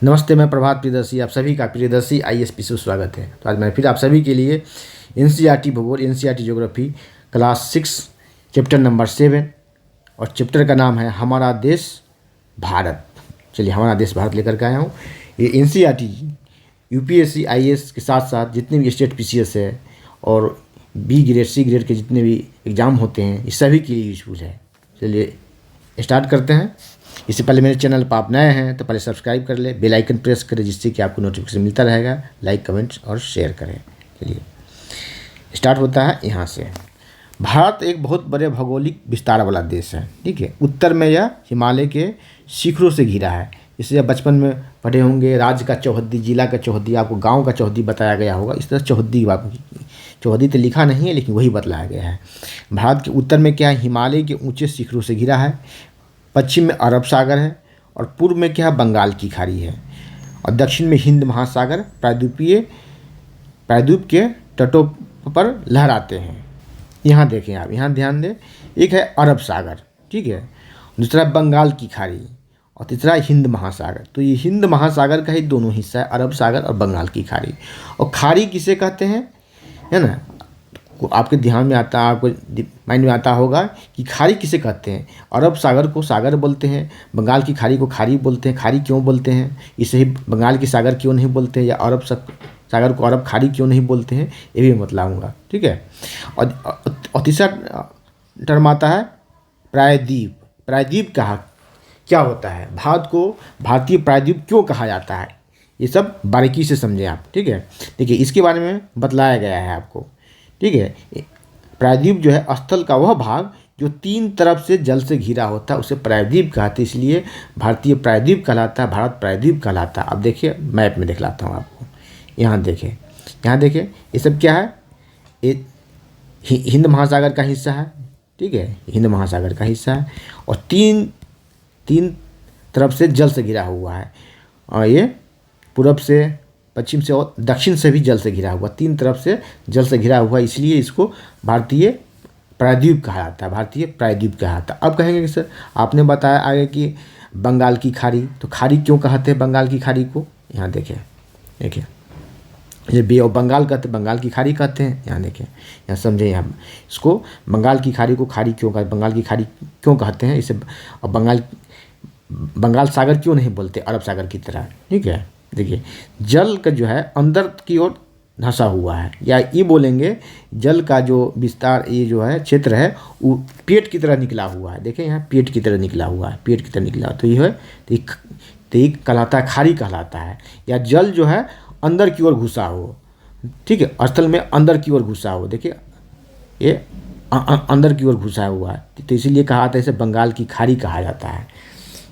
नमस्ते, मैं प्रभात प्रियदर्शी आप सभी का प्रियदर्शी IAS से स्वागत है। तो आज मैं फिर आप सभी के लिए NCERT भूगोल, NCERT geography class 6 chapter number 7 और चैप्टर का नाम है हमारा देश भारत। चलिए, हमारा देश भारत लेकर के आया हूँ। ये NCERT UPSC IAS के साथ साथ जितने भी स्टेट PCS है और B ग्रेड C ग्रेड के जितने भी एग्ज़ाम होते हैं, ये सभी के लिए यूजफुल है। चलिए स्टार्ट करते हैं। इससे पहले मेरे चैनल पर आप नए हैं तो पहले सब्सक्राइब कर ले, बेल आइकन प्रेस करें जिससे कि आपको नोटिफिकेशन मिलता रहेगा। लाइक, कमेंट और शेयर करें। चलिए स्टार्ट होता है यहाँ से। भारत एक बहुत बड़े भौगोलिक विस्तार वाला देश है। ठीक है, उत्तर में यह हिमालय के शिखरों से घिरा है। इसे आप बचपन में पढ़े होंगे, राज्य का चौहद्दी, जिला का चौहद्दी, आपको गाँव का चौहद्दी बताया गया होगा। इस तरह चौहद्दी तो लिखा नहीं है लेकिन वही बतलाया गया है। भारत के उत्तर में क्या है, हिमालय के ऊँचे शिखरों से घिरा है। पश्चिम में अरब सागर है और पूर्व में क्या है, बंगाल की खाड़ी है और दक्षिण में हिंद महासागर प्रायद्वीप के तटों पर लहराते हैं। यहाँ देखें आप, यहाँ ध्यान दें, एक है अरब सागर, ठीक है, दूसरा बंगाल की खाड़ी और तीसरा हिंद महासागर। तो ये हिंद महासागर का ही दोनों हिस्सा है, अरब सागर और बंगाल की खाड़ी। और खाड़ी किसे कहते हैं, है ना, आपके ध्यान में आता, आपको माइंड में आता होगा कि खाड़ी किसे कहते हैं। अरब सागर को सागर बोलते हैं, बंगाल की खाड़ी को खाड़ी बोलते हैं। खाड़ी क्यों बोलते हैं, इसे ही बंगाल की सागर क्यों नहीं बोलते हैं, या अरब सागर को अरब खाड़ी क्यों नहीं बोलते हैं, ये भी मैं बतलाऊँगा। ठीक है, और तीसरा टर्म आता है प्रायद्वीप। प्रायद्वीप क्या होता है, भारत को भारतीय प्रायद्वीप क्यों कहा जाता है, ये सब बारीकी से समझें आप। ठीक है, देखिए इसके बारे में बतलाया गया है आपको। ठीक है, प्रायद्वीप जो है स्थल का वह भाग जो 3 तरफ से जल से घिरा होता है, उसे प्रायद्वीप कहते हैं। इसलिए भारतीय प्रायद्वीप कहलाता है, भारत प्रायद्वीप कहलाता है। अब देखिए मैप में दिखलाता हूँ आपको। यहाँ देखिए ये सब क्या है, ये हिंद महासागर का हिस्सा है। ठीक है, हिंद महासागर का हिस्सा है और तीन तरफ से जल से घिरा हुआ है और ये पूरब से, पश्चिम से और दक्षिण से भी जल से घिरा हुआ, 3 तरफ से जल से घिरा हुआ, इसलिए इसको भारतीय प्रायद्वीप कहा जाता है, भारतीय प्रायद्वीप कहा जाता है। अब कहेंगे कि सर आपने बताया आगे कि बंगाल की खाड़ी, तो खाड़ी क्यों कहते हैं बंगाल की खाड़ी को। यहाँ देखिए ये बे ऑफ बंगाल कहते हैं, बंगाल की खाड़ी कहते हैं। यहाँ देखिए, यहाँ समझे, यहाँ इसको बंगाल की खाड़ी को खाड़ी क्यों कहते, बंगाल की खाड़ी क्यों कहते हैं इसे, और बंगाल सागर क्यों नहीं बोलते अरब सागर की तरह। ठीक है, देखिए जल का जो है अंदर की ओर धंसा हुआ है, या ये बोलेंगे जल का जो विस्तार, ये जो है क्षेत्र है वो पेट की तरह निकला हुआ है। देखिए यहाँ पेट की तरह निकला हुआ है, पेट की तरह निकला, तो ये है, तो ये कहलाता है, खाड़ी कहलाता है। या जल जो है अंदर की ओर घुसा हो, ठीक है, स्थल में अंदर की ओर घुसा हो। देखिए ये अंदर की ओर घुसा हुआ है, तो इसीलिए कहा जाता है इसे बंगाल की खाड़ी कहा जाता है।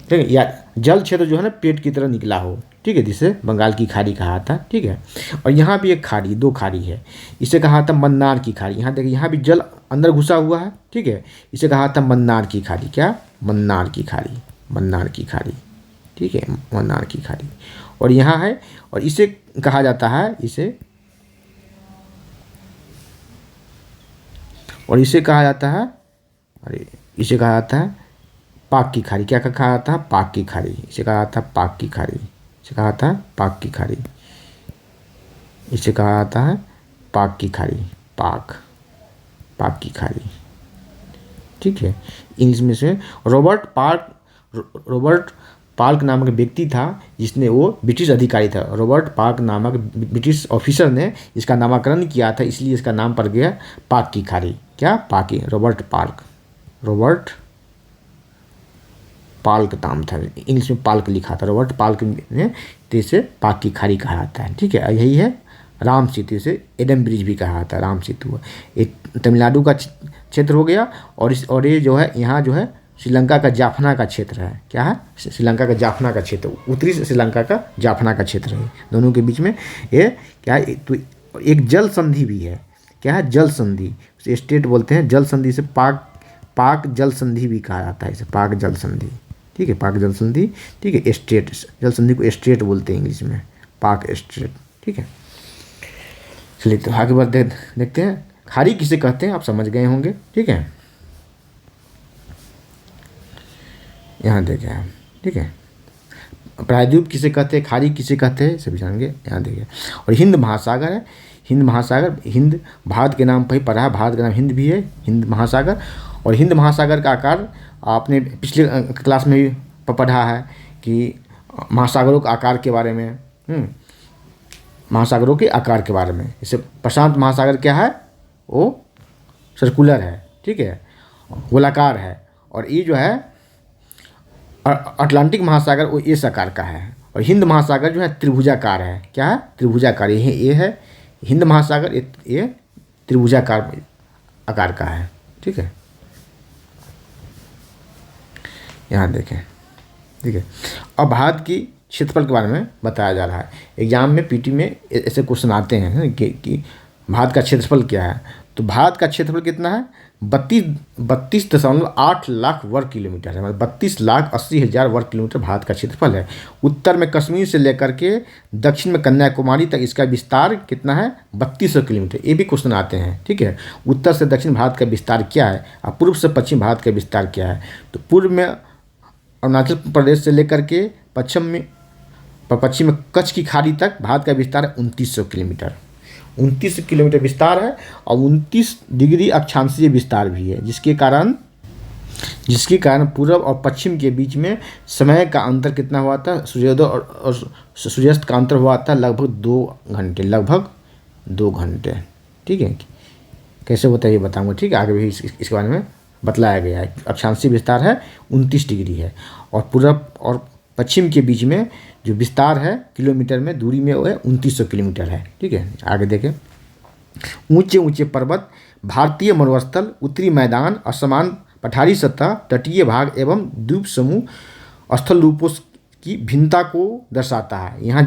ठीक है, या जल क्षेत्र जो है ना पेट की तरह निकला हो, ठीक है, जिसे बंगाल की खाड़ी कहा था। ठीक है, और यहाँ भी एक खाड़ी, 2 खाड़ी है, इसे कहा था मन्नार की खाड़ी। यहाँ देखिए, यहाँ भी जल अंदर घुसा हुआ है। ठीक है, इसे कहा था मन्नार की खाड़ी। क्या, मन्नार की खाड़ी, मन्नार की खाड़ी। ठीक है, मन्नार की खाड़ी। और यहाँ है, और इसे कहा जाता है, इसे कहा जाता है, इसे कहा जाता है पाक की खाड़ी। क्या कहा जाता है, पाक की खाड़ी। इसे कहा जाता है पाक की खाड़ी, इसे कहा जाता है पाक की खाड़ी, इसे कहा जाता है पाक की खाड़ी, पाक की खाड़ी। ठीक है, इंग्लिश में से रॉबर्ट पार्क नामक व्यक्ति था, जिसने, वो ब्रिटिश अधिकारी था। रॉबर्ट पार्क नामक ब्रिटिश ऑफिसर ने इसका नामकरण किया था, इसलिए इसका नाम पड़ गया पाक की खाड़ी। क्या, पाक की, रॉबर्ट पाल्क नाम था, इंग्लिश में पाल्क लिखा था, रॉबर्ट पाल्क ने, तो इसे पाक की खाड़ी कहा जाता है। ठीक है, यही है राम सेतु, इसे एडम ब्रिज भी कहा जाता है, राम सेतु। ये तमिलनाडु का क्षेत्र हो गया, और ये जो है, यहाँ जो है श्रीलंका का जाफना का क्षेत्र है। क्या है, श्रीलंका का जाफना का क्षेत्र, उत्तरी श्रीलंका का जाफना का क्षेत्र है। दोनों के बीच में ये क्या है, तो एक जल संधि भी है। क्या है, जल संधि, स्टेट बोलते हैं जल संधि, से पाक जल संधि भी कहा जाता है, इसे पाक जल संधि। ठीक है, पाक जल संधि। ठीक है, स्टेट, जल संधि को स्टेट बोलते हैं इंग्लिश में, पाक स्टेट। ठीक है, चलिए तो आगे बढ़ देखते हैं खाड़ी किसे कहते हैं, आप समझ गए होंगे। ठीक है, यहाँ देखें। ठीक है, प्रायद्वीप किसे कहते हैं, खाड़ी किसे कहते हैं, सभी जानेंगे। यहाँ देखिए, और हिंद महासागर है, हिंद महासागर, हिंद भारत के नाम पर ही पड़ा है, भारत का नाम हिंद भी है, हिंद महासागर। और हिंद महासागर का आकार आपने पिछले क्लास में भी पढ़ा है कि महासागरों के आकार के बारे में, महासागरों के आकार के बारे में। जैसे प्रशांत महासागर क्या है, वो सर्कुलर है, ठीक है, गोलाकार है। और ये जो है अटलांटिक महासागर वो एस आकार का है। और हिंद महासागर जो है त्रिभुजाकार है, क्या है, त्रिभुजाकार। ये है हिंद महासागर, ये त्रिभुजाकार आकार का है, ठीक है। यहाँ देखें, ठीक है। अब भारत की क्षेत्रफल के बारे में बताया जा रहा है। एग्जाम में पीटी में ऐसे क्वेश्चन आते हैं कि भारत का क्षेत्रफल क्या है। तो भारत का क्षेत्रफल कितना है, 32.8 लाख वर्ग किलोमीटर है, मतलब 32,80,000 वर्ग किलोमीटर भारत का क्षेत्रफल है। उत्तर में कश्मीर से लेकर के दक्षिण में कन्याकुमारी तक इसका विस्तार कितना है, 3200 किलोमीटर। ये भी क्वेश्चन आते हैं, ठीक है। उत्तर से दक्षिण भारत का विस्तार क्या है और पूर्व से पश्चिम भारत का विस्तार क्या है। तो पूर्व में अरुणाचल प्रदेश से लेकर के पश्चिम में कच्छ की खाड़ी तक भारत का विस्तार है 2900 किलोमीटर। 29 किलोमीटर विस्तार है और 29 डिग्री अक्षांशीय विस्तार भी है, जिसके कारण पूर्व और पश्चिम के बीच में समय का अंतर कितना हुआ था, सूर्योदय और सूर्यास्त का अंतर हुआ था लगभग 2 घंटे, ठीक है। कैसे होता है ये बताऊंगा, ठीक है। आगे भी इसके बारे में बतलाया गया है। अक्षांशीय विस्तार है 29 डिग्री है और पूर्व और पश्चिम के बीच में जो विस्तार है किलोमीटर में, दूरी में, वो है 2900 किलोमीटर है, ठीक है। आगे देखें, ऊंचे ऊंचे पर्वत, भारतीय मरुस्थल, उत्तरी मैदान, असमान पठारी सतह, तटीय भाग एवं द्वीप समूह स्थल रूपों की भिन्नता को दर्शाता है। यहाँ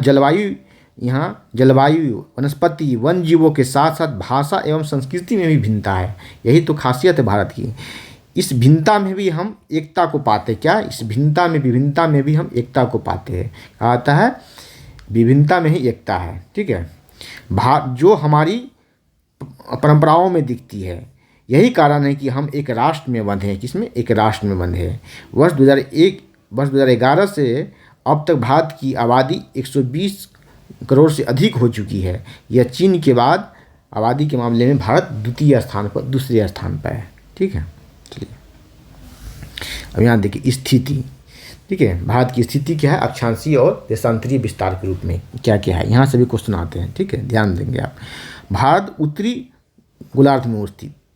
जलवायु, वनस्पति, वन जीवों के साथ साथ भाषा एवं संस्कृति में भी भिन्नता है। यही तो खासियत है भारत की। इस भिन्नता में भी हम एकता को पाते हैं। क्या, इस भिन्नता में, विभिन्नता में भी हम एकता को पाते हैं। कहा आता है विभिन्नता में ही एकता है, ठीक है। जो हमारी परंपराओं में दिखती है, यही कारण है कि हम एक राष्ट्र में बंधे हैं। किसमें, एक राष्ट्र में बंधे हैं। वर्ष 2011 से अब तक भारत की आबादी 120 करोड़ से अधिक हो चुकी है। यह चीन के बाद आबादी के मामले में भारत दूसरे स्थान पर है, ठीक है। चलिए अब यहाँ देखिए स्थिति, ठीक है। भारत की स्थिति क्या है, अक्षांशीय और देशांतरीय विस्तार के रूप में क्या क्या है, यहाँ से भी क्वेश्चन आते हैं, ठीक है, ध्यान देंगे आप। भारत उत्तरी गोलार्ध में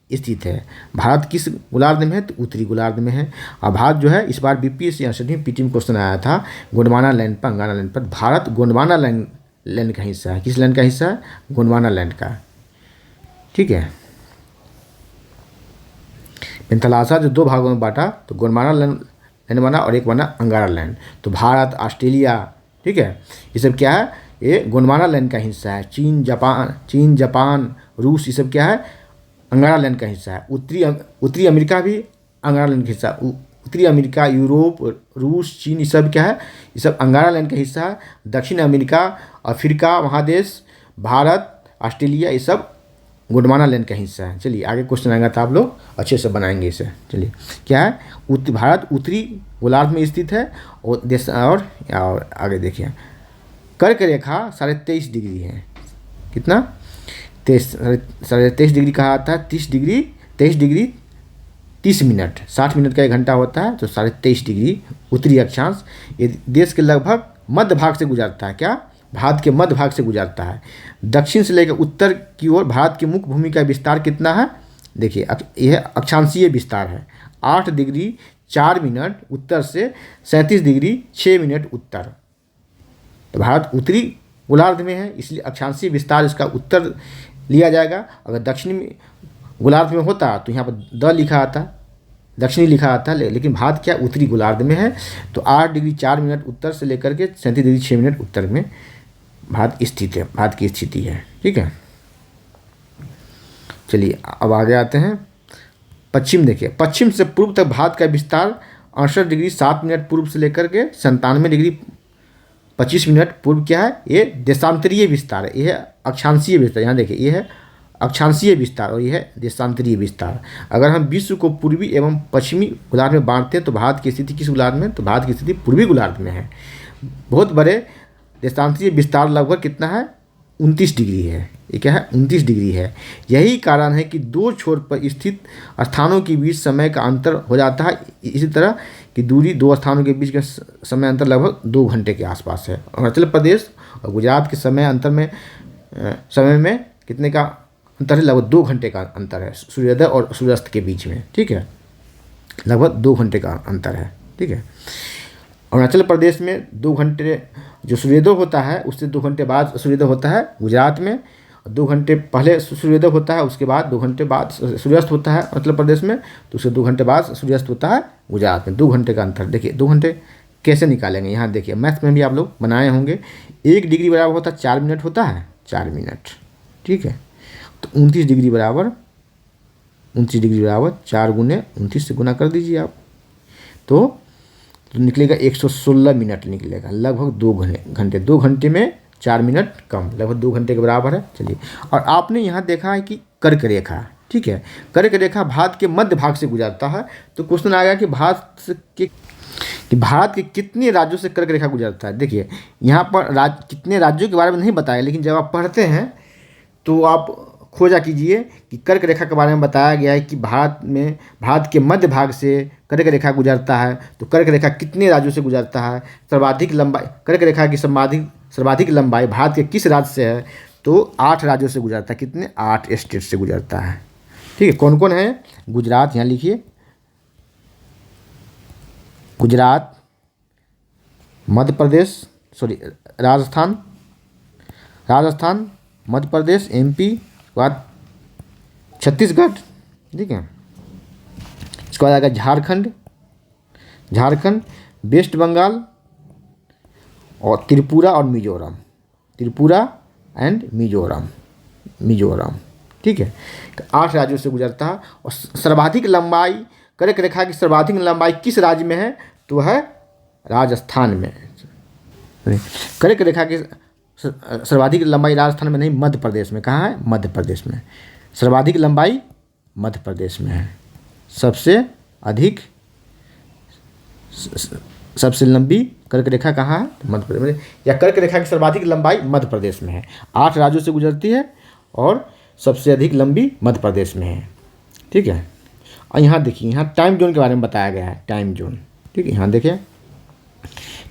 स्थित है। भारत किस गोलार्ध में है, तो उत्तरी गोलार्ध में है। और भारत जो है, इस बार बीपीएससी में पीटी में क्वेश्चन आया था गोंडवाना लैंड पर, अंगाना लैंड पर। भारत गोंडवाना लैंड का हिस्सा है। किस लैंड का हिस्सा है, गोंडवाना लैंड का, ठीक है। पेंथलासा जो 2 भागों में बांटा, तो गोंडवाना लैंड बना और एक बना अंगारा लैंड। तो भारत, ऑस्ट्रेलिया, ठीक है, ये सब क्या है, ये गोंडवाना लैंड का हिस्सा है। चीन, जापान, रूस, ये सब क्या है, अंगारा लैंड का हिस्सा है। उत्तरी अमेरिका भी अंगारा लैंड का हिस्सा। उत्तरी अमेरिका, यूरोप, रूस, चीन, ये सब क्या है, ये सब अंगारा लैंड का हिस्सा है। दक्षिण अमेरिका, अफ्रीका महादेश, भारत, ऑस्ट्रेलिया, ये सब गोंडवाना लैंड का हिस्सा है। चलिए आगे क्वेश्चन आएगा तो आप लोग अच्छे से बनाएंगे इसे। चलिए क्या है, भारत उत्तरी गोलार्ध में स्थित है और आगे देखिए, कर्क रेखा 23.5 डिग्री है। कितना, 23.5 डिग्री कहा आता है, 23 डिग्री 30 मिनट, 60 मिनट का 1 घंटा होता है। तो 23.5 डिग्री उत्तरी अक्षांश, ये देश के लगभग मध्य भाग से गुजरता है। क्या, भारत के मध्य भाग से गुजरता है। दक्षिण से लेकर उत्तर की ओर भारत की मुख्य भूमि का विस्तार कितना है, देखिए यह अक्षांशीय विस्तार है। 8 डिग्री 4 मिनट उत्तर से 37 डिग्री 6 मिनट उत्तर। तो भारत उत्तरी गोलार्ध में है, इसलिए अक्षांशीय विस्तार इसका उत्तर लिया जाएगा। अगर दक्षिणी गोलार्ध में होता तो यहाँ पर द लिखा आता, दक्षिणी लिखा आता है, लेकिन भारत क्या उत्तरी गोलार्ध में है। तो 8 डिग्री 4 मिनट उत्तर से लेकर के 37 डिग्री 6 मिनट उत्तर में भारत स्थित है, भारत की स्थिति है, ठीक है। चलिए अब आगे आते हैं। पश्चिम देखिए, पश्चिम से पूर्व तक भारत का विस्तार 68 डिग्री 7 मिनट पूर्व से लेकर के 97 डिग्री 25 मिनट पूर्व क्या है, ये देशांतरीय विस्तार है। यह है अक्षांशीय विस्तार। यहाँ देखिए, ये है अक्षांशीय विस्तार और यह है देशांतरीय विस्तार। अगर हम विश्व को पूर्वी एवं पश्चिमी गोलार्ध में बांटते हैं तो भारत की स्थिति किस गोलार्ध में, तो भारत की स्थिति पूर्वी गोलार्ध में है। बहुत बड़े देशांतरीय विस्तार लगभग कितना है 29 डिग्री है। ये क्या है 29 डिग्री है। यही कारण है कि दो छोर पर स्थित स्थानों के बीच समय का अंतर हो जाता है। इसी तरह की दूरी दो स्थानों के बीच का समय अंतर लगभग 2 घंटे के आसपास है। अरुणाचल प्रदेश और गुजरात के समय में कितने का अंतर है? लगभग 2 घंटे का अंतर है सूर्योदय और सूर्यास्त के बीच में। ठीक है, लगभग 2 घंटे का अंतर है। ठीक है, अरुणाचल प्रदेश में 2 घंटे जो सूर्योदय होता है उससे 2 घंटे बाद सूर्योदय होता है। गुजरात में 2 घंटे पहले सूर्योदय होता है, उसके बाद 2 घंटे बाद सूर्यास्त होता है अरुणाचल प्रदेश में, तो उससे 2 घंटे बाद सूर्यास्त होता है गुजरात में। 2 घंटे का अंतर। देखिए 2 घंटे कैसे निकालेंगे, यहाँ देखिए मैथ में भी आप लोग बनाए होंगे। 1 डिग्री बराबर होता है 4 मिनट होता है, 4 मिनट। ठीक है, तो 29 डिग्री बराबर 4 गुने 29 से गुना कर दीजिए आप, तो निकलेगा 116 मिनट निकलेगा, लगभग 2 घंटे। 2 घंटे में 4 मिनट कम, लगभग 2 घंटे के बराबर है। चलिए, और आपने यहाँ देखा है कि कर्क रेखा, ठीक है, कर्क रेखा भारत के मध्य भाग से गुजरता है। तो क्वेश्चन आ गया कि भारत के कितने राज्यों से कर्क रेखा गुजरता है। देखिए यहाँ पर कितने राज्यों के बारे में नहीं बताया, लेकिन जब आप पढ़ते हैं तो आप खोजा कीजिए कि कर्क रेखा के बारे में बताया गया है कि भारत के मध्य भाग से कर्क रेखा गुजरता है। तो कर्क रेखा कितने राज्यों से गुजरता है, सर्वाधिक लंबाई, कर्क रेखा की सर्वाधिक लंबाई भारत के किस राज्य से है? तो 8 राज्यों से गुजरता है। कितने? 8 स्टेट से गुजरता है। ठीक है, कौन कौन है? गुजरात, यहाँ लिखिए, गुजरात, मध्य प्रदेश, राजस्थान, मध्य प्रदेश, MP, बाद छत्तीसगढ़। ठीक है, इसके बाद आएगा झारखंड, वेस्ट बंगाल और त्रिपुरा और मिजोरम, मिजोरम। ठीक है, 8 राज्यों से गुजरता है। और सर्वाधिक लंबाई, कर्क रेखा की सर्वाधिक लंबाई किस राज्य में है? तो है राजस्थान में। कर्क रेखा की सर्वाधिक लंबाई राजस्थान में नहीं, मध्य प्रदेश में। कहाँ है? मध्य प्रदेश में। सर्वाधिक लंबाई मध्य प्रदेश में है। सबसे लंबी कर्क रेखा कहाँ है? मध्य प्रदेश में। या कर्क रेखा की सर्वाधिक लंबाई मध्य प्रदेश में है। 8 राज्यों से गुजरती है और सबसे अधिक लंबी मध्य प्रदेश में है। ठीक है, और यहाँ देखिए, यहाँ टाइम जोन के बारे में बताया गया है, टाइम जोन। ठीक है, यहाँ देखिए,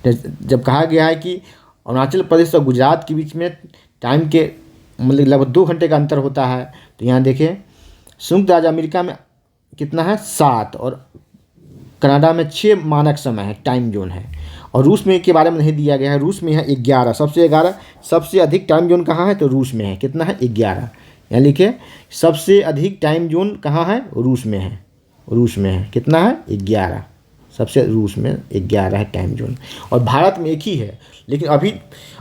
जब कहा गया है कि अरुणाचल प्रदेश और गुजरात के बीच में टाइम के मतलब लगभग 2 घंटे का अंतर होता है, तो यहाँ देखिए, संयुक्त राज्य अमेरिका में कितना है? 7, और कनाडा में 6 मानक समय है, टाइम जोन है। और रूस में के बारे में नहीं दिया गया है। रूस में यहाँ 11, सबसे अधिक टाइम जोन कहाँ है? तो रूस में है। कितना है? 11। यहाँ लिखिए, सबसे अधिक टाइम जोन कहाँ है? रूस में है। कितना है? 11। सबसे रूस में 11 है टाइम जोन। और भारत में एक ही है, लेकिन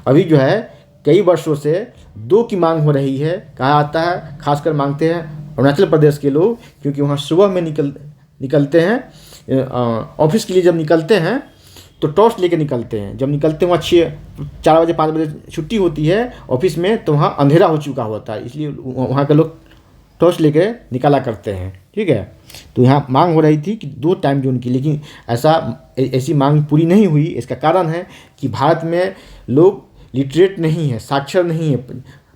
अभी जो है कई वर्षों से 2 की मांग हो रही है। कहा आता है, खासकर मांगते हैं अरुणाचल प्रदेश के लोग, क्योंकि वहाँ सुबह में निकलते हैं ऑफिस के लिए। जब निकलते हैं तो टॉर्च लेके निकलते हैं। जब निकलते हैं वहाँ 4 बजे 5 बजे छुट्टी होती है ऑफिस में, तो वहाँ अंधेरा हो चुका होता है, इसलिए वहाँ के लोग टॉर्च लेके निकला करते हैं। ठीक है, तो यहाँ मांग हो रही थी कि 2 टाइम जोन की, लेकिन ऐसी मांग पूरी नहीं हुई। इसका कारण है कि भारत में लोग लिटरेट नहीं है, साक्षर नहीं है,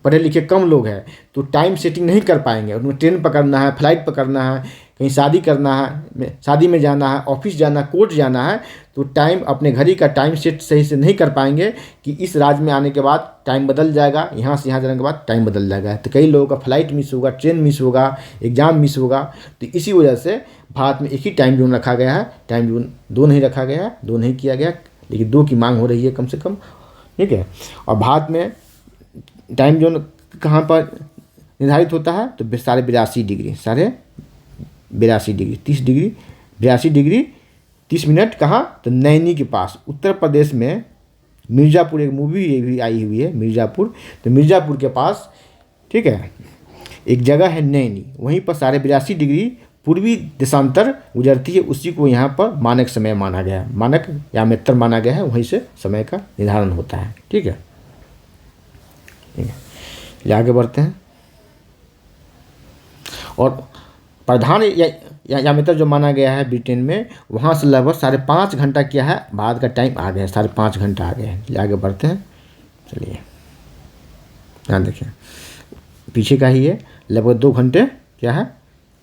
पढ़े लिखे कम लोग हैं, तो टाइम सेटिंग नहीं कर पाएंगे। उनको ट्रेन पकड़ना है, फ्लाइट पकड़ना है, कहीं शादी करना है, शादी में जाना है, ऑफिस जाना, कोर्ट जाना है, तो टाइम, अपने घड़ी का टाइम सेट सही से नहीं कर पाएंगे कि इस राज्य में आने के बाद टाइम बदल जाएगा, यहाँ से यहाँ जाने के बाद टाइम बदल जाएगा। तो कई लोगों का फ्लाइट मिस होगा, ट्रेन मिस होगा, एग्ज़ाम मिस होगा। तो इसी वजह से भारत में एक ही टाइम जोन रखा गया है। टाइम जोन 2 नहीं रखा गया है, 2 नहीं किया गया, लेकिन 2 की मांग हो रही है कम से कम। ठीक है, और भारत में टाइम जोन कहाँ पर निर्धारित होता है? तो 82 डिग्री, 82 डिग्री 30 मिनट। कहाँ? तो नैनी के पास, उत्तर प्रदेश में मिर्ज़ापुर, एक मूवी ये भी आई हुई है, मिर्ज़ापुर। तो मिर्ज़ापुर के पास, ठीक है, एक जगह है नैनी, वहीं पर 82 डिग्री पूर्वी देशांतर गुजरती है। उसी को यहाँ पर मानक समय माना गया है, मानक या मेत्तर माना गया है, वहीं से समय का निर्धारण होता है। ठीक है, आगे बढ़ते हैं। और प्रधान यामीटर जो माना गया है ब्रिटेन में, वहाँ से लगभग 5.5 घंटा क्या है भारत का टाइम आ गया है, 5.5 घंटा आ गया है। चलिए आगे बढ़ते हैं। चलिए यहाँ देखिए पीछे का ही है, लगभग 2 घंटे क्या है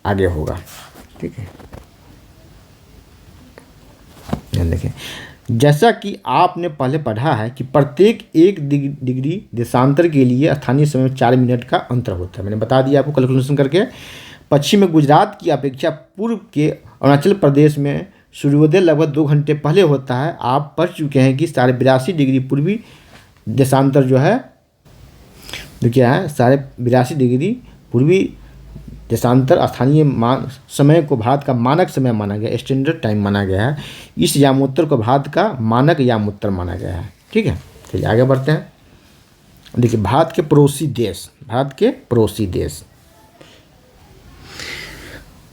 आगे होगा। ठीक है, यहाँ देखिए जैसा कि आपने पहले पढ़ा है कि प्रत्येक 1 डिग्री देशांतर के लिए स्थानीय समय 4 मिनट का अंतर होता है। मैंने बता दिया आपको कैलकुलेशन करके। पश्चिम में गुजरात की अपेक्षा पूर्व के अरुणाचल प्रदेश में सूर्योदय लगभग 2 घंटे पहले होता है। आप पढ़ चुके हैं कि 82.5 डिग्री पूर्वी देशांतर जो है जो क्या है 82.5 डिग्री पूर्वी देशांतर स्थानीय समय को भारत का मानक समय माना गया, स्टैंडर्ड टाइम माना गया है। इस यामोत्तर को भारत का मानक यामोत्तर माना गया है। ठीक है, चलिए आगे बढ़ते हैं। देखिए भारत के पड़ोसी देश,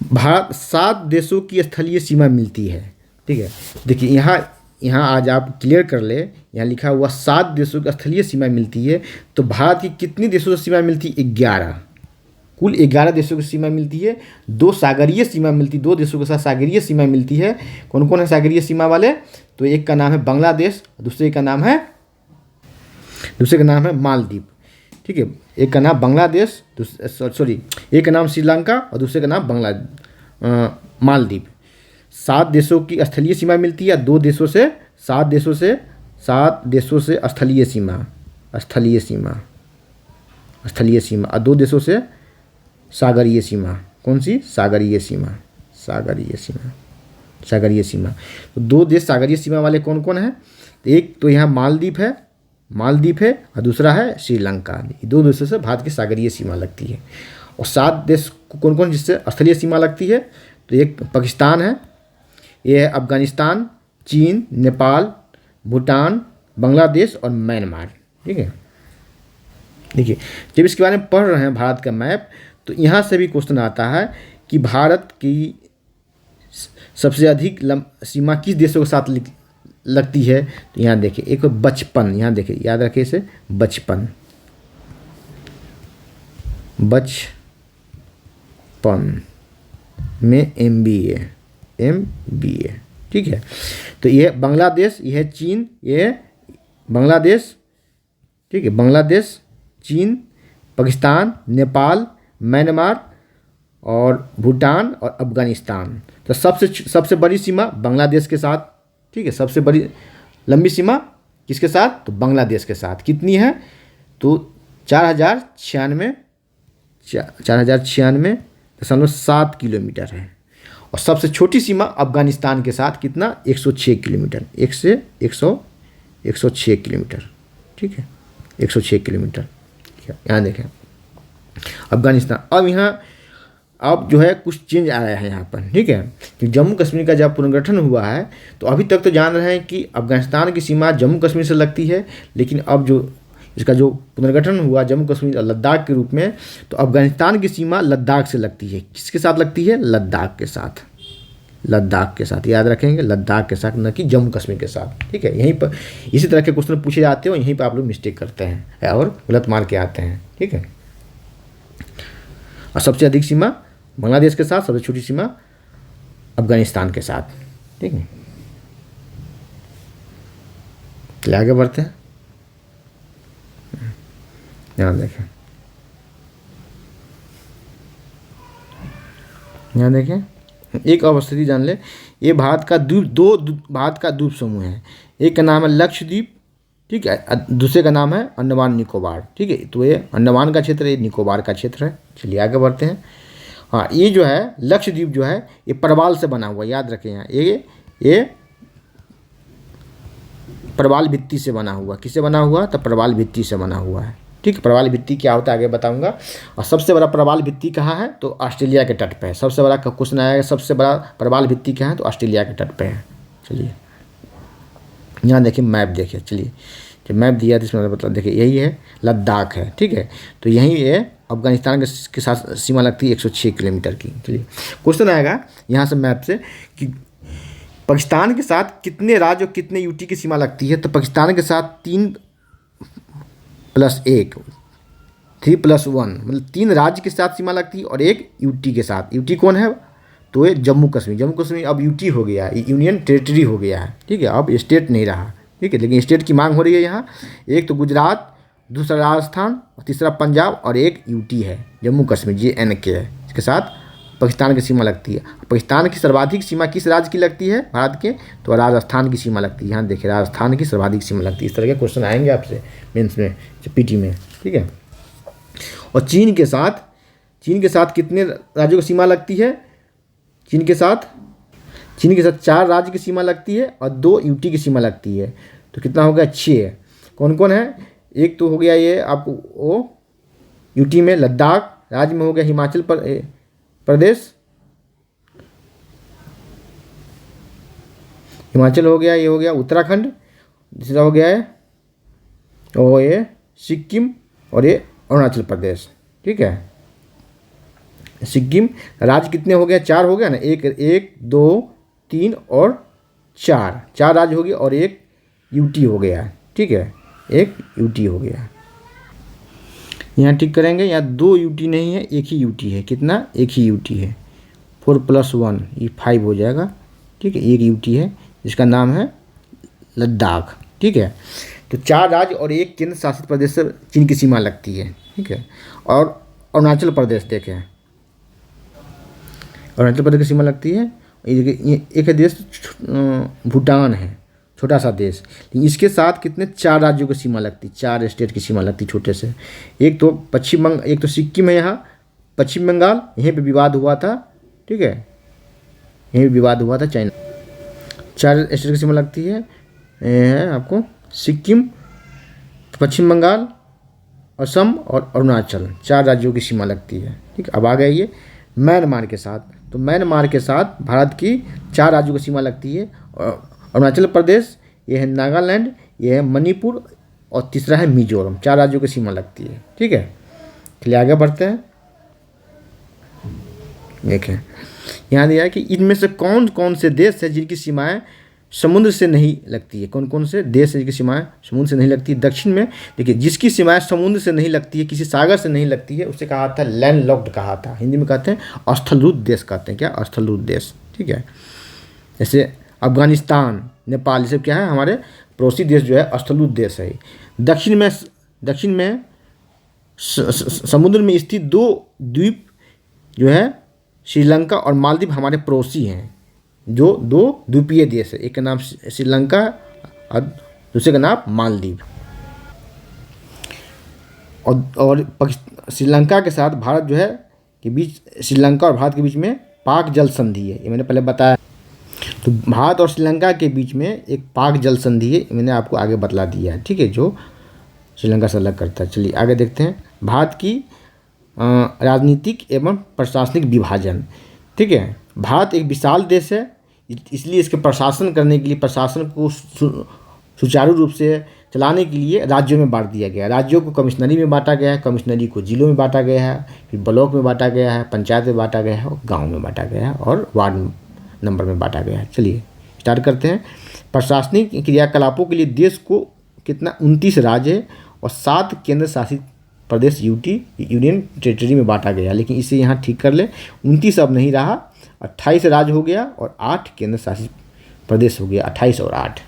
भारत 7 देशों की स्थलीय सीमा मिलती है। ठीक है, देखिए यहाँ आज आप क्लियर कर ले, यहाँ लिखा हुआ 7 देशों की स्थलीय सीमा मिलती है। तो भारत की कितनी देशों से सीमा मिलती है? 11, कुल 11 देशों की सीमा मिलती है। 2 सागरीय सीमा मिलती, 2 देशों के साथ सागरीय सीमा मिलती है। कौन कौन है सागरीय सीमा वाले? तो एक का नाम है बांग्लादेश, दूसरे का नाम है मालदीव। ठीक है, एक का नाम बांग्लादेश, एक का नाम श्रीलंका और दूसरे का नाम मालदीव। 7 देशों की स्थलीय सीमा मिलती है, 7 देशों से स्थलीय सीमा और 2 देशों से सागरीय सीमा। कौन सी? सागरीय सीमा। तो 2 देश सागरीय सीमा वाले कौन कौन है? एक तो यहाँ मालदीव है और दूसरा है श्रीलंका। 2 देशों से भारत की सागरीय सीमा लगती है। और 7 देश कौन कौन जिससे स्थलीय सीमा लगती है? तो एक पाकिस्तान है, ये है अफगानिस्तान, चीन, नेपाल, भूटान, बांग्लादेश और म्यांमार। ठीक है, देखिए जब इसके बारे में पढ़ रहे हैं भारत का मैप, तो यहाँ से भी क्वेश्चन आता है कि भारत की सबसे अधिक सीमा किस देशों के साथ लगती है? तो यहाँ देखिए एक 55, यहाँ देखिए याद रखिए इसे 55 में MBA। ठीक है, तो ये बांग्लादेश, ये है चीन, ये बांग्लादेश। ठीक है, बांग्लादेश, चीन, पाकिस्तान, नेपाल, म्यांमार और भूटान और अफगानिस्तान। तो सबसे बड़ी सीमा बांग्लादेश के साथ। ठीक है, सबसे बड़ी लंबी सीमा किसके साथ? तो बांग्लादेश के साथ। कितनी है? तो 4,096.7 किलोमीटर है। और सबसे छोटी सीमा अफगानिस्तान के साथ कितना? 106 किलोमीटर। 106 किलोमीटर। ठीक है, 106 किलोमीटर। यहाँ देखें अफगानिस्तान। अब जो है कुछ चेंज आया है यहाँ पर। ठीक है, कि जम्मू कश्मीर का जब पुनर्गठन हुआ है, तो अभी तक तो जान रहे हैं कि अफगानिस्तान की सीमा जम्मू कश्मीर से लगती है, लेकिन अब जो इसका जो पुनर्गठन हुआ जम्मू कश्मीर और लद्दाख के रूप में, तो अफगानिस्तान की सीमा लद्दाख से लगती है। किसके साथ लगती है? लद्दाख के साथ। याद रखेंगे, लद्दाख के साथ, न कि जम्मू कश्मीर के साथ। ठीक है, यहीं पर इसी तरह के क्वेश्चन पूछे जाते हैं और यहीं पर आप लोग मिस्टेक करते हैं और गलत मार के आते हैं। ठीक है, और सबसे अधिक सीमा बांग्लादेश के साथ, सबसे छोटी सीमा अफगानिस्तान के साथ। ठीक है, चलिए आगे बढ़ते हैं। यहाँ देखें, एक और स्थिति जान ले। ये भारत का द्वीप समूह है। एक का नाम है लक्षद्वीप, ठीक है, दूसरे का नाम है अंडमान निकोबार। ठीक है, तो ये अंडमान का क्षेत्र है, ये निकोबार का क्षेत्र है। चलिए आगे बढ़ते हैं। हाँ, ये जो है लक्षद्वीप जो है ये प्रवाल से बना हुआ, याद रखें। यहाँ ये प्रवाल भित्ति से बना हुआ। किससे बना हुआ? तो प्रवाल भित्ति से बना हुआ है। ठीक है, प्रवाल भित्ति क्या होता है आगे बताऊंगा। और सबसे बड़ा प्रवाल भित्ति कहाँ है? तो ऑस्ट्रेलिया के तट पे है। सबसे बड़ा क्वेश्चन आएगा, सबसे बड़ा प्रवाल भित्ति कहाँ है? तो ऑस्ट्रेलिया के तट पे है। चलिए यहाँ देखिए मैप, देखिए चलिए जो मैप दिया था इसमें मतलब देखिए यही है, लद्दाख है। ठीक है, तो यही है अफगानिस्तान के साथ सीमा लगती है 106 किलोमीटर की। चलिए क्वेश्चन आएगा यहाँ से मैप से कि पाकिस्तान के साथ कितने राज्य और कितने यूटी की सीमा लगती है? तो पाकिस्तान के साथ 3+1 3+1 मतलब 3 राज्य के साथ सीमा लगती है और एक यूटी के साथ। यूटी कौन है? तो ये जम्मू कश्मीर। जम्मू कश्मीर अब यूटी हो गया, यूनियन टेरिटरी हो गया है, ठीक है, अब स्टेट नहीं रहा, ठीक है। लेकिन स्टेट की मांग हो रही है यहाँ। एक तो गुजरात, दूसरा राजस्थान और तीसरा पंजाब और एक यूटी है जम्मू कश्मीर, JNK है। इसके साथ पाकिस्तान की सीमा लगती है। पाकिस्तान की सर्वाधिक सीमा किस राज्य की लगती है भारत के? तो राजस्थान की सीमा लगती है। यहाँ देखिए राजस्थान की सर्वाधिक सीमा लगती है। इस तरह के क्वेश्चन आएंगे आपसे मेंस में, PT में, ठीक है। और चीन के साथ कितने राज्यों की सीमा लगती है? चीन के साथ 4 राज्य की सीमा लगती है और 2 यूटी की सीमा लगती है। तो कितना हो गया? 6। कौन कौन है? एक तो हो गया ये आपको वो यूटी में लद्दाख, राज्य में हो गया हिमाचल प्रदेश, हिमाचल हो गया, ये हो गया उत्तराखंड, दूसरा हो गया है और ये सिक्किम और ये अरुणाचल प्रदेश, ठीक है। सिक्किम राज्य कितने हो गया? 4 हो गया ना, 1 2 3 और 4 राज्य हो गया और एक यूटी हो गया, ठीक है, एक यूटी हो गया। यहाँ टिक करेंगे, यहाँ 2 यूटी नहीं है, एक ही यूटी है। कितना? एक ही यूटी है। 4+1 ये 5 हो जाएगा, ठीक है। एक यूटी है जिसका नाम है लद्दाख, ठीक है। तो 4 राज्य और एक केंद्र शासित प्रदेश से चीन की सीमा लगती है, ठीक है। और अरुणाचल प्रदेश देखें, अरुणाचल प्रदेश की सीमा लगती है। ये एक है देश भूटान है, छोटा सा देश, लेकिन इसके साथ कितने 4 राज्यों की सीमा लगती, 4 स्टेट की सीमा लगती छोटे से। एक तो सिक्किम है, यहाँ पश्चिम बंगाल, यहीं पे विवाद हुआ था, ठीक है, यहीं विवाद हुआ था चाइना। 4 स्टेट की सीमा लगती है आपको सिक्किम, पश्चिम बंगाल, असम और अरुणाचल, 4 राज्यों की सीमा लगती है, ठीक है। अब आ गया ये म्यांमार के साथ। तो म्यांमार के साथ भारत की 4 राज्यों की सीमा लगती है। अरुणाचल प्रदेश, ये है नागालैंड, ये है मणिपुर और तीसरा है मिजोरम। 4 राज्यों की सीमा लगती है, ठीक है। चलिए आगे बढ़ते हैं। देखें यहाँ दिया है कि इनमें से कौन कौन से देश है जिनकी सीमाएं समुद्र से नहीं लगती है। कौन कौन से देश है जिनकी सीमाएं समुद्र से नहीं लगती है? दक्षिण में देखिए, जिसकी सीमाएं समुद्र से नहीं लगती है, किसी सागर से नहीं लगती है, उसे कहा था लैंड लॉक्ड कहा था। हिंदी में कहते हैं स्थलरूप देश, कहते हैं क्या? स्थलरूप देश, ठीक है। जैसे अफगानिस्तान, नेपाल, ये सब क्या है? हमारे पड़ोसी देश जो है स्थलरूप देश है। दक्षिण में समुद्र में स्थित 2 द्वीप जो है श्रीलंका और मालदीव हमारे पड़ोसी हैं, जो 2 द्वीपीय देश है। एक का नाम श्रीलंका और दूसरे का नाम मालदीव। और श्रीलंका के साथ भारत जो है के बीच, श्रीलंका और भारत के बीच में पाक जल संधि है, ये मैंने पहले बताया। तो भारत और श्रीलंका के बीच में एक पाक जल संधि है, मैंने आपको आगे बतला दिया है, ठीक है, जो श्रीलंका से अलग करता है। चलिए आगे देखते हैं भारत की राजनीतिक एवं प्रशासनिक विभाजन, ठीक है। भारत एक विशाल देश है, इसलिए इसके प्रशासन करने के लिए, प्रशासन को सुचारू रूप से चलाने के लिए राज्यों में बांट दिया गया है। राज्यों को कमिश्नरी में बांटा गया है, कमिश्नरी को जिलों में बांटा गया है, फिर ब्लॉक में बांटा गया है, पंचायत में बांटा गया है और गाँव में बांटा गया है और वार्ड नंबर में बांटा गया है। चलिए स्टार्ट करते हैं। प्रशासनिक क्रियाकलापों के लिए देश को कितना 29 राज्य है और 7 केंद्र शासित प्रदेश यूनियन टेरिटरी में बांटा गया, लेकिन इसे यहाँ ठीक कर ले, 29 अब नहीं रहा, 28 राज्य हो गया और 8 केंद्र शासित प्रदेश हो गया, 28 और 8।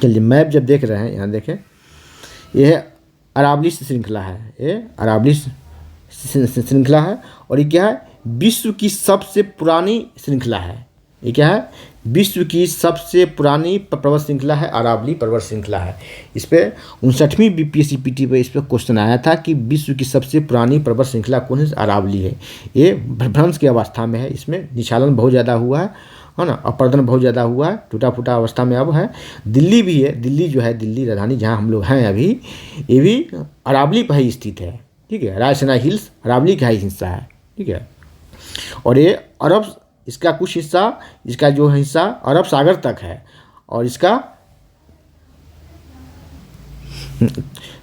चलिए मैप जब देख रहे हैं, यहाँ देखें, यह अरावली श्रृंखला है, ये अरावली श्रृंखला है और ये क्या है? विश्व की सबसे पुरानी श्रृंखला है। ये क्या है? विश्व की सबसे पुरानी पर्वत श्रृंखला है, अरावली पर्वत श्रृंखला है। इस पर 59वीं BPSC PT पे इस पर क्वेश्चन आया था कि विश्व की सबसे पुरानी पर्वत श्रृंखला कौन है? अरावली है। ये भ्रंश की अवस्था में है, इसमें निचालन बहुत ज़्यादा हुआ है ना, अपरदन बहुत ज़्यादा हुआ है, टूटा फूटा अवस्था में अब है। दिल्ली भी है, दिल्ली जो है, दिल्ली राजधानी जहाँ हम लोग हैं अभी, ये भी अरावली पर ही स्थित है, ठीक है। रायसेना हिल्स अरावली का ही हिस्सा है, ठीक है। और ये अरब, इसका कुछ हिस्सा, इसका जो हिस्सा अरब सागर तक है और इसका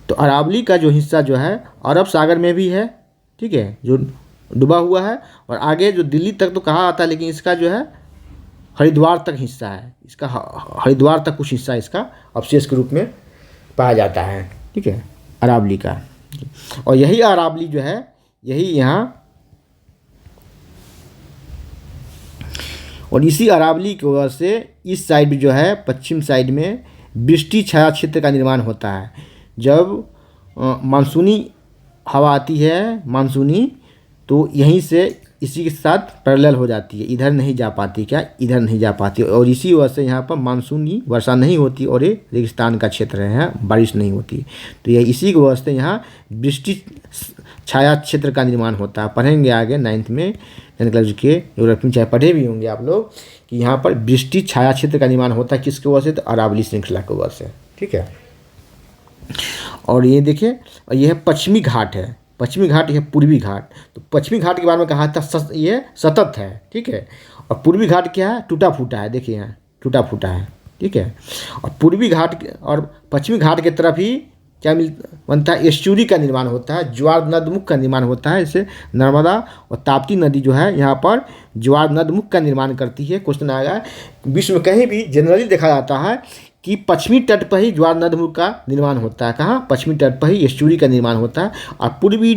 तो अरावली का जो हिस्सा जो है अरब सागर में भी है, ठीक है, जो डूबा हुआ है। और आगे जो दिल्ली तक तो कहा आता है, लेकिन इसका जो है हरिद्वार तक हिस्सा है, इसका हरिद्वार तक कुछ हिस्सा इसका अवशेष के रूप में पाया जाता है, ठीक है, अरावली का। और यही अरावली जो है, यही यहाँ, और इसी अरावली की वजह से इस साइड भी जो है, पश्चिम साइड में वृष्टि छाया क्षेत्र का निर्माण होता है। जब मानसूनी हवा आती है, मानसूनी, तो यहीं से इसी के साथ पैरेलल हो जाती है, इधर नहीं जा पाती, क्या इधर नहीं जा पाती, और इसी वजह से यहाँ पर मानसूनी वर्षा नहीं होती और ये रेगिस्तान का क्षेत्र है, यहाँ बारिश नहीं होती। तो ये इसी की वजह से यहाँ वृष्टि छाया क्षेत्र का निर्माण होता है। पढ़ेंगे आगे 9th में, 10th क्लास के यूरोपीय चाहे पढ़े भी होंगे आप लोग कि यहाँ पर वृष्टि छाया क्षेत्र का निर्माण होता है, किसकी वजह से, तो अरावली श्रृंखला की वजह से, ठीक है। और ये देखिए, यह पश्चिमी घाट है, पश्चिमी घाट, यह पूर्वी घाट। तो पश्चिमी घाट के बारे में कहा था ये सतत है, ठीक है, और पूर्वी घाट क्या है, टूटा फूटा है, देखिए यहाँ टूटा फूटा है, ठीक है। और पूर्वी घाट और पश्चिमी घाट की तरफ ही क्या बनता है, एस्चुरी का निर्माण होता है, ज्वार नदमुख का निर्माण होता है। इससे नर्मदा और ताप्ती नदी जो है यहाँ पर ज्वार नदमुख का निर्माण करती है। क्वेश्चन आएगा, विश्व में कहीं भी जनरली देखा जाता है कि पश्चिमी तट पर ही ज्वार नदमुख का निर्माण होता है। कहाँ, पश्चिमी तट पर ही एस्चुरी का निर्माण होता है, और पूर्वी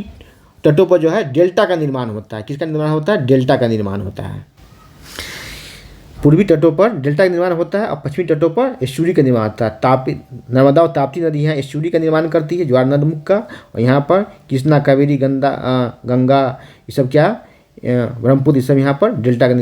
तटों पर जो है डेल्टा का निर्माण होता है। किसका निर्माण होता है, डेल्टा का निर्माण होता है। पूर्वी तटों पर डेल्टा का निर्माण होता है और पश्चिमी तटों पर एस्चुरी का निर्माण होता है। ताप्ती, नर्मदा और ताप्ती नदी यहाँ एस्चुरी का निर्माण करती है, ज्वार नदमुख का, और यहाँ पर कृष्णा, कावेरी, गंगा, ये सब क्या, ब्रह्मपुत्र, ये सब यहाँ पर डेल्टा का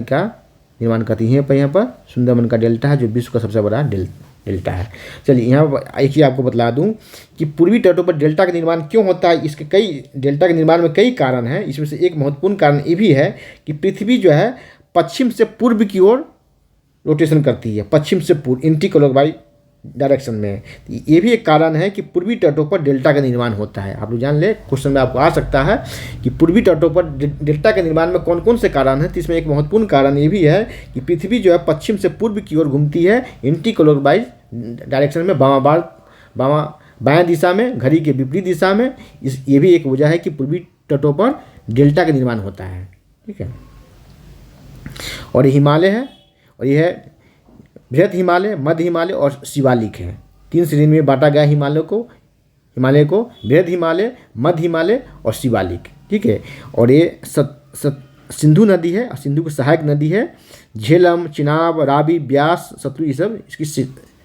निर्माण करती है। यहाँ पर सुंदरबन का डेल्टा है जो विश्व का सबसे बड़ा डेल्टा है। चलिए यहाँ एक ही आपको बतला दूं कि पूर्वी तटों पर डेल्टा का निर्माण क्यों होता है। इसके कई, डेल्टा के निर्माण में कई कारण हैं। इसमें से एक महत्वपूर्ण कारण ये भी है कि पृथ्वी जो है पश्चिम से पूर्व की ओर रोटेशन करती है, पश्चिम से पूर्व, एंटी क्लॉकवाइज डायरेक्शन में। ये भी एक कारण है कि पूर्वी तटों पर डेल्टा का निर्माण होता है। आप लोग जान ले, क्वेश्चन में आपको आ सकता है कि पूर्वी तटों पर डेल्टा के निर्माण में कौन कौन से कारण हैं। तो इसमें एक महत्वपूर्ण कारण ये भी है कि पृथ्वी जो है पश्चिम से पूर्व की ओर घूमती है, एंटी क्लॉकवाइज डायरेक्शन में, बायां दिशा में, घड़ी के विपरीत दिशा में। ये भी एक वजह है कि पूर्वी तटों पर डेल्टा का निर्माण होता है, ठीक है। और ये हिमालय है, और यह है बृहद हिमालय, मध्य हिमालय और शिवालिक है। 3 श्रेणी में बांटा गया हिमालय को, बृहद हिमालय, मध्य हिमालय और शिवालिक, ठीक है। और ये सिंधु नदी है, और सिंधु की सहायक नदी है। झेलम, चिनाब, रावी, ब्यास, सतलुज, ये सब इसकी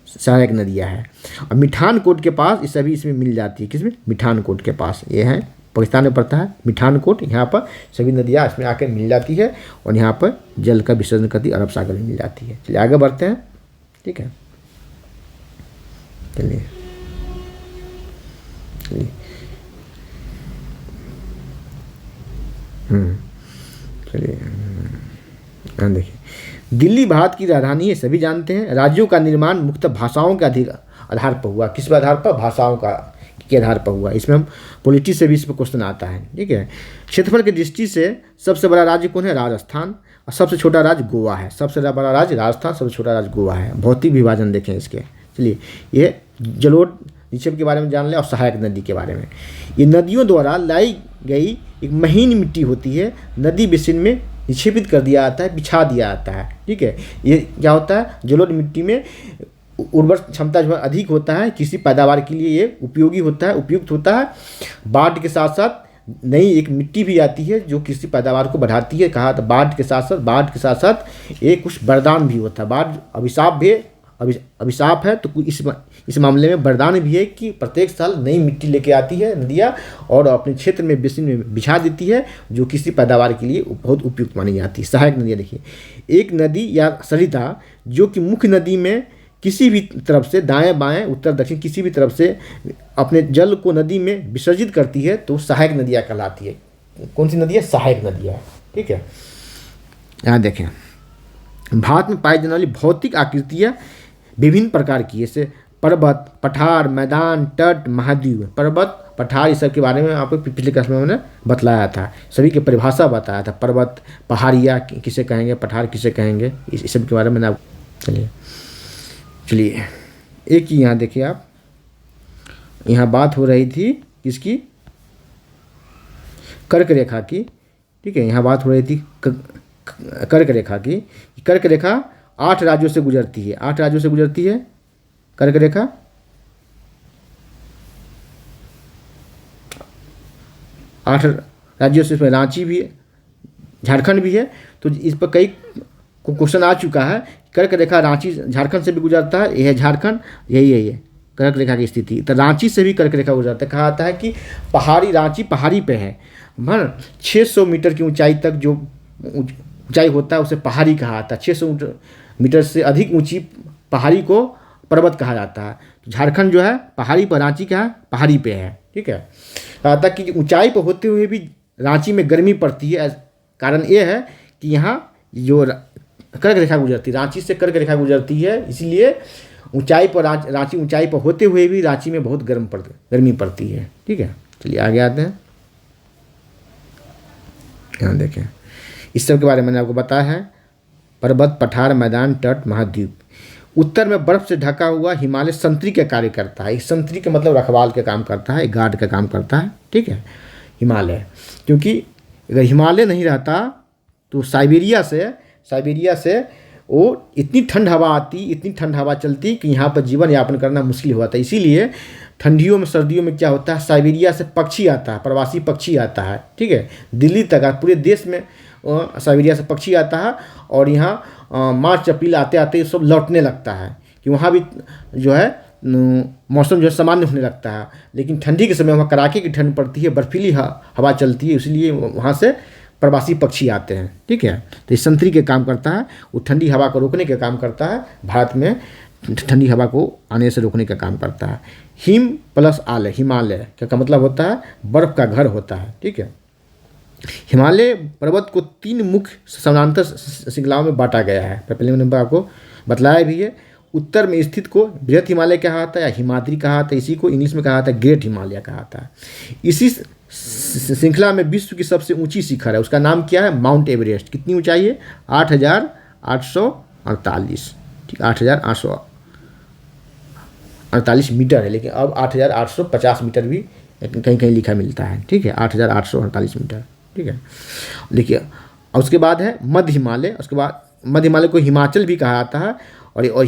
सहायक नदियाँ हैं। और मिठानकोट के पास ये सभी इसमें मिल जाती है। किसमें, मिठानकोट के पास, ये है पाकिस्तान में पड़ता है मिठानकोट। यहाँ पर सभी नदियाँ इसमें आकर मिल जाती है, और यहाँ पर जल का विसर्जन करती अरब सागर में मिल जाती है। चलिए आगे बढ़ते हैं, ठीक है। चलिए चलिए देखिए, दिल्ली भारत की राजधानी है, सभी जानते हैं। राज्यों का निर्माण मुख्यतः भाषाओं के आधार पर हुआ। किस आधार पर, भाषाओं के आधार पर हुआ। इसमें हम पॉलिटी से भी इस पर क्वेश्चन आता है, ठीक है। क्षेत्रफल की दृष्टि से सबसे बड़ा राज्य कौन है, राजस्थान, और सबसे छोटा राज्य गोवा है। सबसे बड़ा राज्य राजस्थान, सबसे छोटा राज्य गोवा है। भौतिक विभाजन देखें इसके। चलिए, ये जलोढ़ निक्षेप के बारे में जान लें, और सहायक नदी के बारे में। ये नदियों द्वारा लाई गई एक महीन मिट्टी होती है, नदी बेसिन में निक्षेपित कर दिया जाता है, बिछा दिया जाता है, ठीक है। ये क्या होता है, जलोढ़ मिट्टी में उर्वर क्षमता जो है अधिक होता है, किसी पैदावार के लिए ये उपयोगी होता है, उपयुक्त होता है। बाढ़ के साथ साथ नई एक मिट्टी भी आती है जो कृषि पैदावार को बढ़ाती है। कहा तो बाढ़ के साथ साथ एक कुछ वरदान भी होता है। बाढ़ अभिशाप है, तो इस मामले में वरदान भी है कि प्रत्येक साल नई मिट्टी लेके आती है नदियाँ, और अपने क्षेत्र में बेसिन में बिछा देती है, जो किसी पैदावार के लिए बहुत उपयुक्त मानी जाती है। सहायक नदियाँ देखिए, एक नदी या सरिता जो कि मुख्य नदी में किसी भी तरफ से, दाएं बाएं, उत्तर दक्षिण, किसी भी तरफ से अपने जल को नदी में विसर्जित करती है, तो सहायक नदियाँ कहलाती है। कौन सी नदी है, सहायक नदियाँ, ठीक है। यहाँ देखें, भारत में पाई जाने वाली भौतिक आकृतियाँ विभिन्न प्रकार की, जैसे पर्वत, पठार, मैदान, तट, महाद्वीप। पर्वत, पठार, इस सब के बारे में आपको पिछले क्लास में मैंने बतलाया था, सभी की परिभाषा बताया था। पर्वत, पहाड़ियाँ किसे कहेंगे, पठार किसे कहेंगे, इस सब के बारे में आप चलिए एक ही यहाँ देखिए आप, यहाँ बात हो रही थी किसकी, कर्क रेखा की, ठीक है। यहाँ बात हो रही थी कर्क रेखा की। कर्क रेखा 8 राज्यों से गुजरती है। 8 राज्यों से गुजरती है कर्क रेखा। 8 राज्यों से, इसमें रांची भी है, झारखंड भी है। तो इस पर कई क्वेश्चन आ चुका है। कर्क रेखा रांची झारखंड से भी गुजरता है, यह है झारखंड, यही है कर्क रेखा की स्थिति। तो रांची से भी कर्क रेखा गुजरता है। कहा जाता है कि पहाड़ी, रांची पहाड़ी पे है, 600 मीटर की ऊंचाई तक जो ऊंचाई होता है उसे पहाड़ी कहा जाता है। 600 मीटर से अधिक ऊंची पहाड़ी को पर्वत कहा जाता है। तो झारखंड जो है पहाड़ी पर, रांची क्या है, पहाड़ी पे है। ठीक है, कहा था कि ऊंचाई पर होते हुए भी रांची में गर्मी पड़ती है। कारण ये है कि यहाँ जो कर्क रेखा गुजरती है, रांची से कर्क रेखा गुजरती है, इसलिए ऊंचाई पर रांची ऊंचाई पर होते हुए भी रांची में बहुत गर्मी पड़ती है। ठीक है, चलिए आगे आते हैं। यहाँ देखें, इस सब के बारे में मैंने आपको बताया है। पर्वत, पठार, मैदान, तट, महाद्वीप। उत्तर में बर्फ से ढका हुआ हिमालय संतरी का कार्य करता है। संतरी का मतलब रखवाल का काम करता है, गार्ड का काम करता है। ठीक है, हिमालय, क्योंकि अगर हिमालय नहीं रहता तो साइबेरिया से वो इतनी ठंड हवा आती, इतनी ठंड हवा चलती कि यहाँ पर जीवन यापन करना मुश्किल हुआ था। इसीलिए ठंडियों में, सर्दियों में क्या होता है, साइबेरिया से पक्षी आता है, प्रवासी पक्षी आता है। ठीक है, दिल्ली तक, पूरे देश में साइबेरिया से पक्षी आता है। और यहाँ मार्च अप्रैल आते आते सब लौटने लगता है कि वहाँ भी जो है मौसम जो है सामान्य होने लगता है। लेकिन ठंडी के समय वहाँ कड़ाके की ठंड पड़ती है, बर्फीली हवा चलती है, इसलिए वहाँ से प्रवासी पक्षी आते हैं। ठीक है, तो इस संतरी के काम करता है, वो ठंडी हवा को रोकने का काम करता है। भारत में ठंडी हवा को आने से रोकने का काम करता है। हिम प्लस आलय, हिमालय का मतलब होता है बर्फ़ का घर होता है। ठीक है, हिमालय पर्वत को 3 मुख्य समानांतर श्रृंखलाओं में बांटा गया है। पहले मैंने आपको बतलाया भी है। उत्तर में स्थित को बृहत हिमालय कहा जाता है या हिमाद्री कहा जाता है। इसी को इंग्लिश में कहा जाता है ग्रेट हिमालय कहा जाता है। इसी श्रृंखला में विश्व की सबसे ऊंची शिखर है, उसका नाम क्या है, माउंट एवरेस्ट। कितनी ऊंचाई है, 8,848। ठीक, 8,848 मीटर है, लेकिन अब 8,850 मीटर भी कहीं कहीं लिखा मिलता है। ठीक है, 8,848 मीटर। ठीक है, देखिए, और उसके बाद है मध्य हिमालय। उसके बाद मध्य हिमालय को हिमाचल भी कहा जाता है और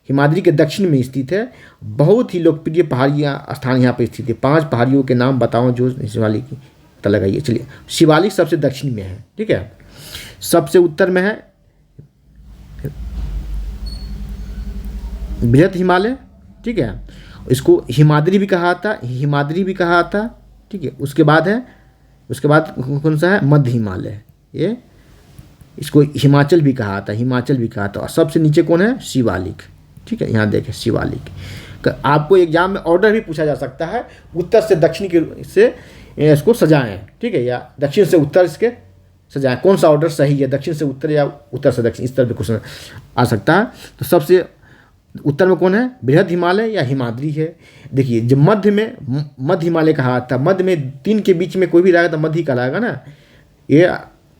हिमाद्री के दक्षिण में स्थित है। बहुत ही लोकप्रिय पहाड़ियाँ स्थान यहाँ पर स्थित है। 5 पहाड़ियों के नाम बताओ जो शिवालिक की पता लगाइए। चलिए, शिवालिक सबसे दक्षिण में है। ठीक है, सबसे उत्तर में है बृहत हिमालय। ठीक है, इसको हिमाद्री भी कहा जाता, ठीक है, उसके बाद कौन सा है, मध्य हिमालय। ये इसको हिमाचल भी कहा था। और सबसे नीचे कौन है, शिवालिक। ठीक है, यहाँ देखें शिवालिक। आपको एग्जाम में ऑर्डर भी पूछा जा सकता है, उत्तर से दक्षिण के से इसको सजाएं। ठीक है, या दक्षिण से उत्तर इसके सजाएं, कौन सा ऑर्डर सही है, दक्षिण से उत्तर या उत्तर से दक्षिण, इस तरह पे क्वेश्चन आ सकता है। तो सबसे उत्तर में कौन है, बृहद हिमालय या हिमाद्री है। देखिए, जब मध्य हिमालय कहा था, मध्य में 3 के बीच में कोई भी रहेगा तो मध्य ही कहलाएगा ना, ये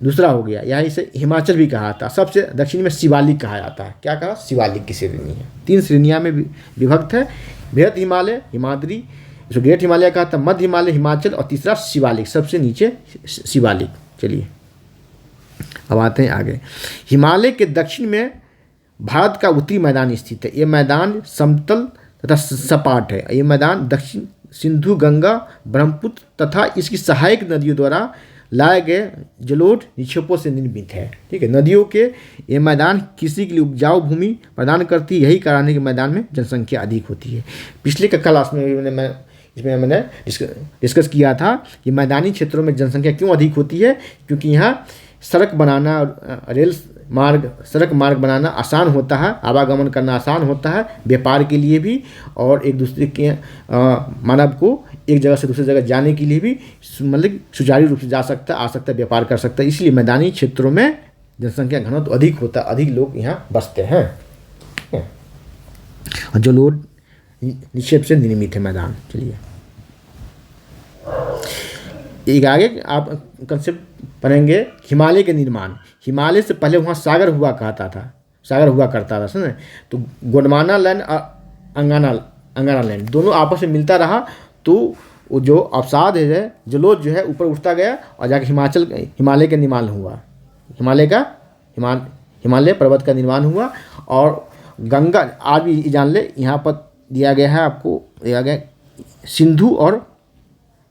दूसरा हो गया। यहाँ इसे हिमाचल भी कहा था। सबसे दक्षिण में शिवालिक कहा जाता है। क्या कहा, शिवालिक की श्रेणी है। 3 श्रेणियाँ में विभक्त है, बृहद हिमालय, हिमाद्री, इसको ग्रेट हिमालय कहा था, मध्य हिमालय, हिमाचल, और तीसरा शिवालिक, सबसे नीचे शिवालिक। चलिए अब आते हैं आगे। हिमालय के दक्षिण में भारत का उत्तरी मैदान स्थित है। ये मैदान समतल तथा सपाट है। ये मैदान दक्षिण सिंधु, गंगा, ब्रह्मपुत्र तथा इसकी सहायक नदियों द्वारा लाए गए जलोढ़ निक्षेपों से निर्मित है। ठीक है, नदियों के ये मैदान कृषि के लिए उपजाऊ भूमि प्रदान करती है। यही कारण है कि मैदान में जनसंख्या अधिक होती है। पिछले क्लास में मैंने डिस्कस किया था कि मैदानी क्षेत्रों में जनसंख्या क्यों अधिक होती है, क्योंकि यहाँ सड़क मार्ग बनाना आसान होता है, आवागमन करना आसान होता है, व्यापार के लिए भी, और एक दूसरे के मानव को एक जगह से दूसरी जगह जाने के लिए भी मतलब सुचारू रूप से जा सकता है, आ सकता है, व्यापार कर सकता है। इसलिए मैदानी क्षेत्रों में जनसंख्या घनत्व अधिक होता है, अधिक लोग यहाँ बसते हैं। और जो लोड निक्षेप से निर्मित है मैदान। चलिए एक आगे आप कंसेप्ट पढ़ेंगे, हिमालय के निर्माण। हिमालय से पहले वहाँ सागर हुआ करता था समझे। तो गोंडवाना लैंड और अंगाना लैंड दोनों आपस में मिलता रहा, तो वो जो अवसाद है, जलोढ़ जो है ऊपर उठता गया और जाके हिमालय का निर्माण हुआ। हिमालय पर्वत का निर्माण हुआ। और गंगा, आज भी जान ले, यहाँ पर दिया गया है आपको, दिया गया सिंधु और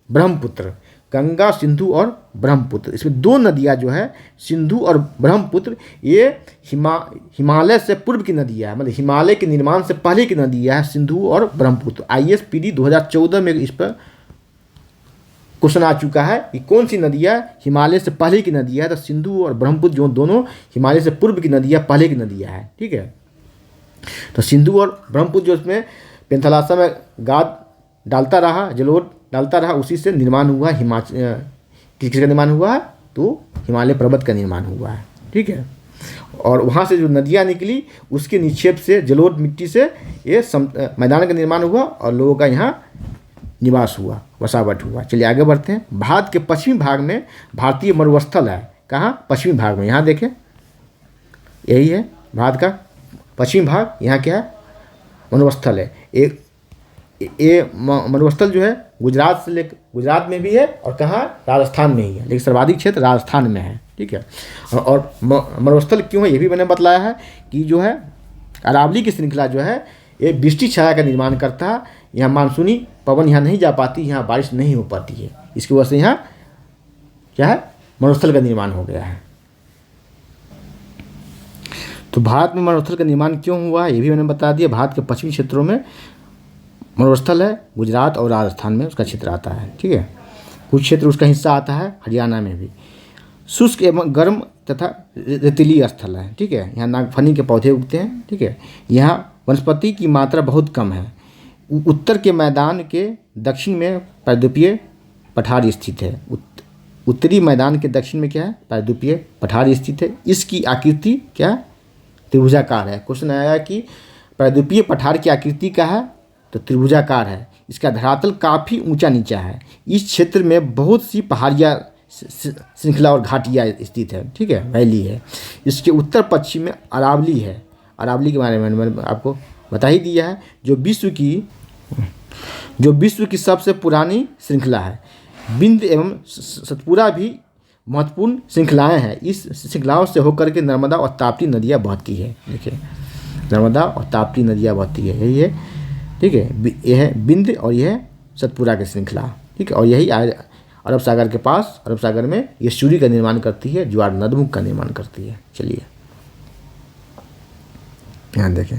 ब्रह्मपुत्र। गंगा, सिंधु और ब्रह्मपुत्र। इसमें 2 नदियाँ जो है सिंधु और ब्रह्मपुत्र, ये हिमालय से पूर्व की नदियाँ है, मतलब हिमालय के निर्माण से पहले की नदियाँ है सिंधु और ब्रह्मपुत्र। ISPD 2014 में इस पर क्वेश्चन आ चुका है कि कौन सी नदियाँ हिमालय से पहले की नदियाँ है, तो सिंधु और ब्रह्मपुत्र जो दोनों हिमालय से पूर्व की नदियाँ, पहले की नदियाँ है। ठीक है, तो सिंधु और ब्रह्मपुत्र जो उसमें पेंथालासा में गाद डालता रहा, जलोढ़ डालता रहा, उसी से निर्माण हुआ किसका निर्माण हुआ है, तो हिमालय पर्वत का निर्माण हुआ है। ठीक है, और वहाँ से जो नदियाँ निकली उसके निक्षेप से, जलोढ़ मिट्टी से ये मैदान का निर्माण हुआ और लोगों का यहाँ निवास हुआ, बसावट हुआ। चलिए आगे बढ़ते हैं। भारत के पश्चिमी भाग में भारतीय मरुस्थल है। कहाँ? पश्चिमी भाग में। यहाँ देखें, यही है भारत का पश्चिमी भाग। यहाँ क्या है? मरुस्थल है। ये मरुस्थल जो है गुजरात से लेकर, गुजरात में भी है और कहाँ? राजस्थान में ही है, लेकिन सर्वाधिक क्षेत्र राजस्थान में है। ठीक है, और मरुस्थल क्यों है ये भी मैंने बताया है कि जो है अरावली की श्रृंखला जो है ये वृष्टि छाया का निर्माण करता है। यहाँ मानसूनी पवन यहाँ नहीं जा पाती, यहाँ बारिश नहीं हो पाती है, इसकी वजह से यहाँ क्या है? मरुस्थल का निर्माण हो गया है। तो भारत में मरुस्थल का निर्माण क्यों हुआ ये भी मैंने बता दिया। भारत के पश्चिमी क्षेत्रों में मरुस्थल है, गुजरात और राजस्थान में उसका क्षेत्र आता है। ठीक है, कुछ क्षेत्र उसका हिस्सा आता है हरियाणा में भी। शुष्क एवं गर्म तथा रेतीली स्थल है। ठीक है, यहाँ नागफनी के पौधे उगते हैं। ठीक है, यहाँ वनस्पति की मात्रा बहुत कम है। उत्तर के मैदान के दक्षिण में प्रायद्वीपीय पठार स्थित है। उत्तरी मैदान के दक्षिण में क्या है? प्रायद्वीपीय पठार स्थित है। इसकी आकृति क्या है? त्रिभुजाकार है। क्वेश्चन आया कि प्रायद्वीपीय पठार की आकृति क्या है? तो त्रिभुजाकार है। इसका धरातल काफ़ी ऊंचा नीचा है। इस क्षेत्र में बहुत सी पहाड़ियाँ श्रृंखला और घाटियाँ स्थित है। ठीक है, वैली है। इसके उत्तर पश्चिम में अरावली है। अरावली के बारे में मैंने आपको बता ही दिया है, जो विश्व की सबसे पुरानी श्रृंखला है। बिंद एवं सतपुरा भी महत्वपूर्ण श्रृंखलाएं हैं। इस श्रृंखलाओं से होकर के नर्मदा और ताप्ती नदियाँ बहती है। देखिए, नर्मदा और ताप्ती नदियाँ बहती है, यही है। ठीक है, यह है बिंद और यह है सतपुरा की श्रृंखला। ठीक है, और यही अरब सागर के पास, अरब सागर में ये सूर्य का निर्माण करती है, ज्वार नदमुख का निर्माण करती है। चलिए यहाँ देखें,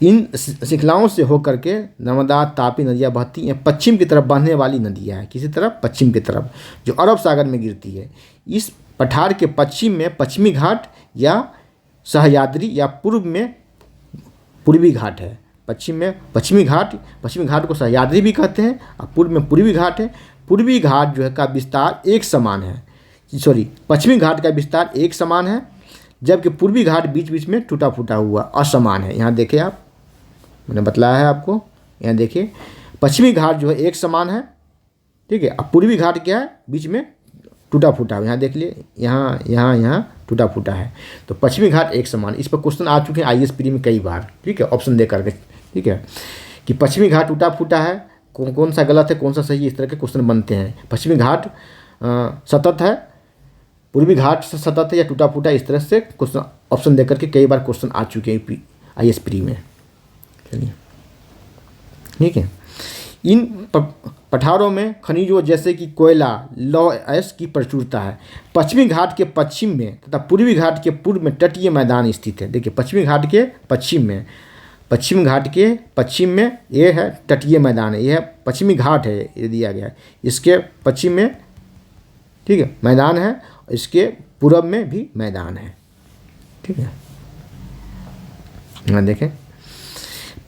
इन श्रृंखलाओं से होकर के नर्मदा तापी नदियाँ बहती हैं। पश्चिम की तरफ बहने वाली नदियाँ हैं। किसी तरफ? पश्चिम की तरफ, जो अरब सागर में गिरती है। इस पठार के पश्चिम में पश्चिमी घाट या सह्याद्री या पूर्व में पूर्वी घाट है। पश्चिम में पश्चिमी घाट को सह्याद्री भी कहते हैं और पूर्व में पूर्वी घाट है। पूर्वी घाट जो है का विस्तार एक समान है, पश्चिमी घाट का विस्तार एक समान है, जबकि पूर्वी घाट बीच बीच में टूटा फूटा हुआ असमान है। यहाँ देखिए, आप, मैंने बतलाया है आपको, यहाँ देखिए, पश्चिमी घाट जो है एक समान है। ठीक है, अब पूर्वी घाट क्या है? बीच में टूटा फूटा है। यहाँ देख लिए, यहाँ टूटा फूटा है। तो पश्चिमी घाट एक समान। इस पर क्वेश्चन आ चुके हैं ISPD में कई बार। ठीक है, ऑप्शन दे करके। ठीक है, कि पश्चिमी घाट टूटा फूटा है, कौन सा गलत है, कौन सा सही है, इस तरह के क्वेश्चन बनते हैं। पश्चिमी घाट सतत है, पूर्वी घाट सतत है या टूटा फूटा, इस तरह से क्वेश्चन ऑप्शन देकर के कई बार क्वेश्चन आ चुके हैं ISPD में। चलिए, ठीक है, इन पठारों में खनिजों जैसे कि कोयला, लौह अयस्क की प्रचुरता है। पश्चिमी घाट के पश्चिम में तथा पूर्वी घाट के पूर्व में तटीय मैदान स्थित है। देखिए, पश्चिमी घाट के पश्चिम में ये है तटीय मैदान है। यह पश्चिमी घाट है, ये दिया गया है। इसके पश्चिम में, ठीक है, मैदान है, इसके पूर्व में भी मैदान है। ठीक है, यहाँ देखें,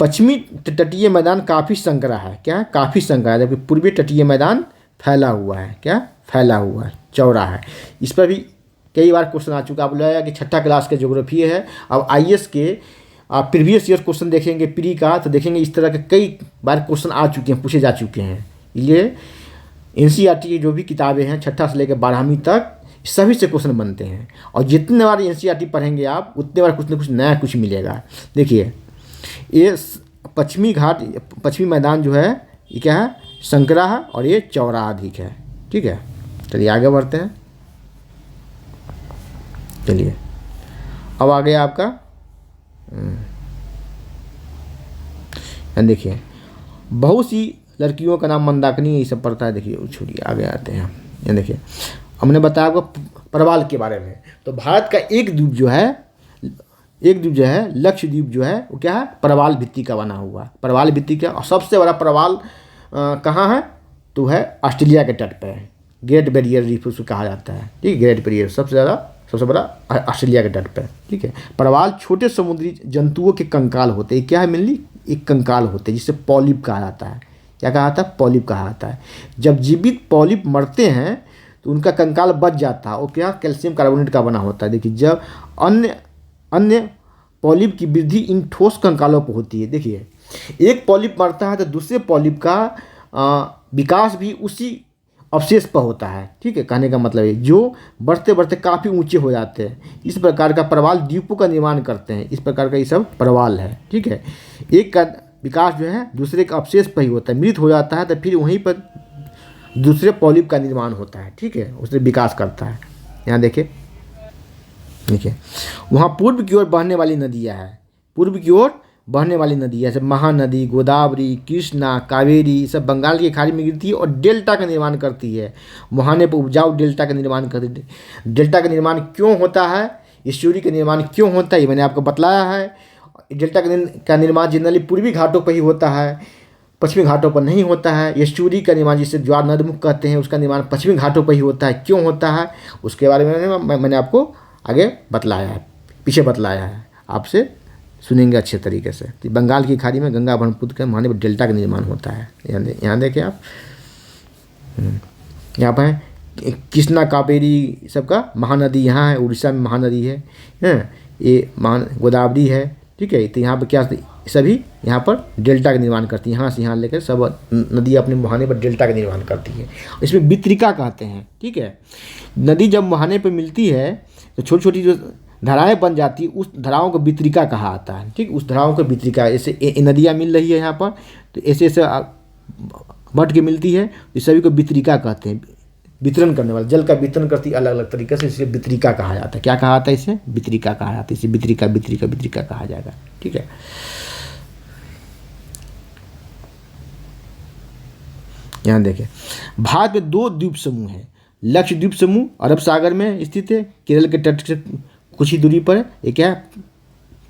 पश्चिमी तटीय मैदान काफ़ी संकरा है। क्या है? काफ़ी संकरा है, जबकि पूर्वी तटीय मैदान फैला हुआ है। क्या? फैला हुआ है, चौड़ा है। इस पर भी कई बार क्वेश्चन आ चुका। आप बोला कि छठा क्लास के ज्योग्राफी है। अब IAS के आप प्रीवियस ईयर क्वेश्चन देखेंगे प्री का, तो देखेंगे इस तरह के कई बार क्वेश्चन आ चुके हैं, पूछे जा चुके हैं। ये NCERT की जो भी किताबें हैं, छठा से लेकर 12वीं तक, सभी से क्वेश्चन बनते हैं। और जितने बार NCERT पढ़ेंगे आप, उतने बार कुछ न कुछ नया कुछ मिलेगा। देखिए, ये पश्चिमी मैदान जो है ये क्या है? संकरा है, और ये चौड़ा अधिक है। ठीक है, चलिए आगे बढ़ते हैं। चलिए, अब आ गया आपका, देखिए, बहुत सी लड़कियों का नाम मंदाकिनी, ये सब पढ़ता है। देखिए, छोड़िए, आगे आते हैं। ये देखिए, हमने बताया आपको प्रवाल के बारे में। तो भारत का एक द्वीप जो है लक्षद्वीप जो है वो क्या है, प्रवाल भित्ति का बना हुआ। प्रवाल भित्ति का, और सबसे बड़ा प्रवाल कहाँ है, तो है ऑस्ट्रेलिया के तट पे, ग्रेट बैरियर रीफ उसको कहा जाता है। ठीक है, ग्रेट बैरियर सबसे बड़ा ऑस्ट्रेलिया के तट पे। ठीक है, प्रवाल छोटे समुद्री जंतुओं के कंकाल होते हैं। क्या है, मेनली एक कंकाल होते हैं जिसे पॉलिप कहा जाता है। क्या कहा जाता है, पॉलिप कहा जाता है। जब जीवित पॉलिप मरते हैं तो उनका कंकाल बच जाता है, वो क्या, कैल्शियम कार्बोनेट का बना होता है। देखिए, जब अन्य पॉलिप की वृद्धि इन ठोस कंकालों पर होती है। देखिए, एक पॉलिप मरता है तो दूसरे पॉलिप का विकास भी उसी अवशेष पर होता है। ठीक है, कहने का मतलब है जो बढ़ते बढ़ते काफ़ी ऊंचे हो जाते हैं। इस प्रकार का प्रवाल द्वीपों का निर्माण करते हैं। इस प्रकार का ये सब प्रवाल है। ठीक है, एक का विकास जो है दूसरे के अवशेष पर ही होता है। मृत हो जाता है तो फिर वहीं पर दूसरे पॉलिप का निर्माण होता है। ठीक है, उससे विकास करता है। यहाँ देखिए, वहाँ पूर्व की ओर बहने वाली नदियाँ हैं। पूर्व की ओर बहने वाली नदी जैसे महानदी, गोदावरी, कृष्णा, कावेरी, सब बंगाल की खाड़ी में गिरती है और डेल्टा का निर्माण करती है। मुहाने पर उपजाऊ डेल्टा का निर्माण करती है। डेल्टा का निर्माण क्यों होता है, एस्चुरी का निर्माण क्यों होता है, ये मैंने आपको बतलाया है। डेल्टा का निर्माण जनरली पूर्वी घाटों पर ही होता है, पश्चिमी घाटों पर नहीं होता है। एस्चुरी का निर्माण जिसे ज्वार नदमुख कहते हैं, उसका निर्माण पश्चिमी घाटों पर ही होता है। क्यों होता है उसके बारे में मैंने आपको आगे बतलाया है, पीछे बतलाया है। आपसे सुनेंगे अच्छे तरीके से। तो बंगाल की खाड़ी में गंगा ब्रह्मपुत्र के मुहाने पर डेल्टा का निर्माण होता है। यहाँ देखें आप, यहाँ पर कृष्णा, कावेरी सबका महानदी यहाँ है, उड़ीसा में महानदी है, ये गोदावरी है। ठीक है, तो यहाँ पर क्या सभी यहाँ पर डेल्टा का निर्माण करती है। यहाँ से यहाँ लेकर सब नदी अपने मुहाने पर डेल्टा का निर्माण करती है। इसमें वितरिका कहते हैं। ठीक है, नदी जब मुहाने पर मिलती है तो छोटी छोटी जो धाराएं बन जाती है, उस धाराओं को वितरिका कहा आता है। ठीक, उस धाराओं को वितरिका, ऐसे नदियाँ मिल रही है यहाँ पर, तो ऐसे ऐसे बट के मिलती है, इस सभी को वितरिका कहते हैं। वितरण करने वाला, जल का वितरण करती है अलग अलग तरीके से, इसे वितरिका कहा जाता है। क्या कहा जाता है, इसे वितरिका कहा जाता है। इसे वितरिका कहा जाएगा। ठीक है, यहाँ देखें, भारत में 2 द्वीप समूह है। लक्षद्वीप समूह अरब सागर में स्थित है, केरल के तट से कुछ ही दूरी पर है। ये क्या है,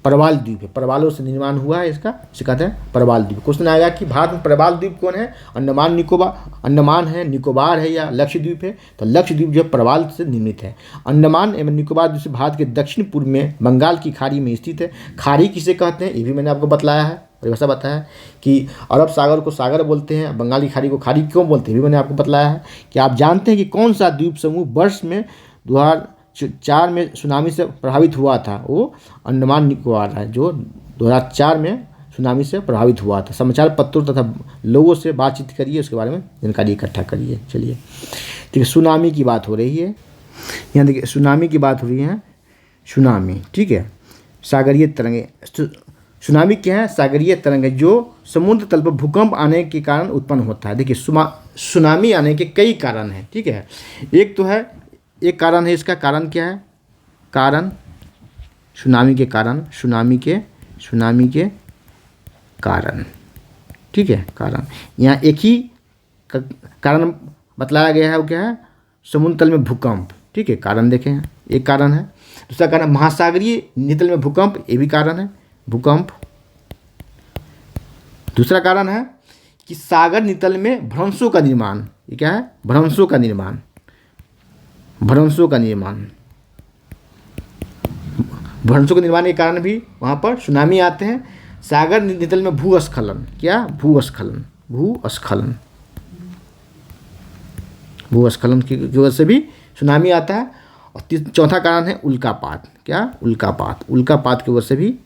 प्रवाल द्वीप है, प्रवालों से निर्माण हुआ है इसका, इसे कहते हैं प्रवाल द्वीप। क्वेश्चन आएगा कि भारत में प्रवाल द्वीप कौन है, अंडमान है, निकोबार है या लक्षद्वीप है। तो लक्षद्वीप जो है प्रवाल से निर्मित है। अंडमान एवं निकोबार द्वीप भारत के दक्षिण पूर्व में बंगाल की खाड़ी में स्थित है। खाड़ी किसे कहते हैं ये भी मैंने आपको बतलाया है, परिभाषा बताया कि अरब सागर को सागर बोलते हैं, बंगाल की खाड़ी को खाड़ी क्यों बोलते हैं भी मैंने आपको बतलाया है। कि आप जानते हैं कि कौन सा द्वीप समूह वर्ष में 2004 में सुनामी से प्रभावित हुआ था, वो अंडमान निकोबार है, जो 2004 में सुनामी से प्रभावित हुआ था। समाचार पत्रों तथा लोगों से बातचीत करिए, उसके बारे में जानकारी इकट्ठा करिए। चलिए, ठीक है, सुनामी की बात हो रही है। यहाँ देखिए, सुनामी की बात हो रही है। सुनामी, ठीक है, सागरीय तरंगे। सुनामी क्या है, सागरीय तरंग है जो समुद्र तल पर भूकंप आने के कारण उत्पन्न होता है। देखिए, सुनामी आने के कई कारण हैं। ठीक है, एक कारण है, इसका कारण क्या है, कारण सुनामी के कारण, सुनामी के कारण। ठीक है, कारण यहाँ एक ही कारण बतलाया गया है, वो क्या है, समुद्र तल में भूकंप। ठीक है, कारण देखें, एक कारण है। दूसरा कारण महासागरीय नितल में भूकंप, ये भी कारण है, भूकंप। दूसरा कारण है कि सागर नितल में भ्रंशों का निर्माण। ये क्या है, भ्रंशों का निर्माण के कारण भी वहाँ पर सुनामी आते हैं। सागर नितल में भूस्खलन, क्या, भूस्खलन की वजह से भी सुनामी आता है। और चौथा कारण है उल्कापात। क्या, उल्कापात की वजह से भी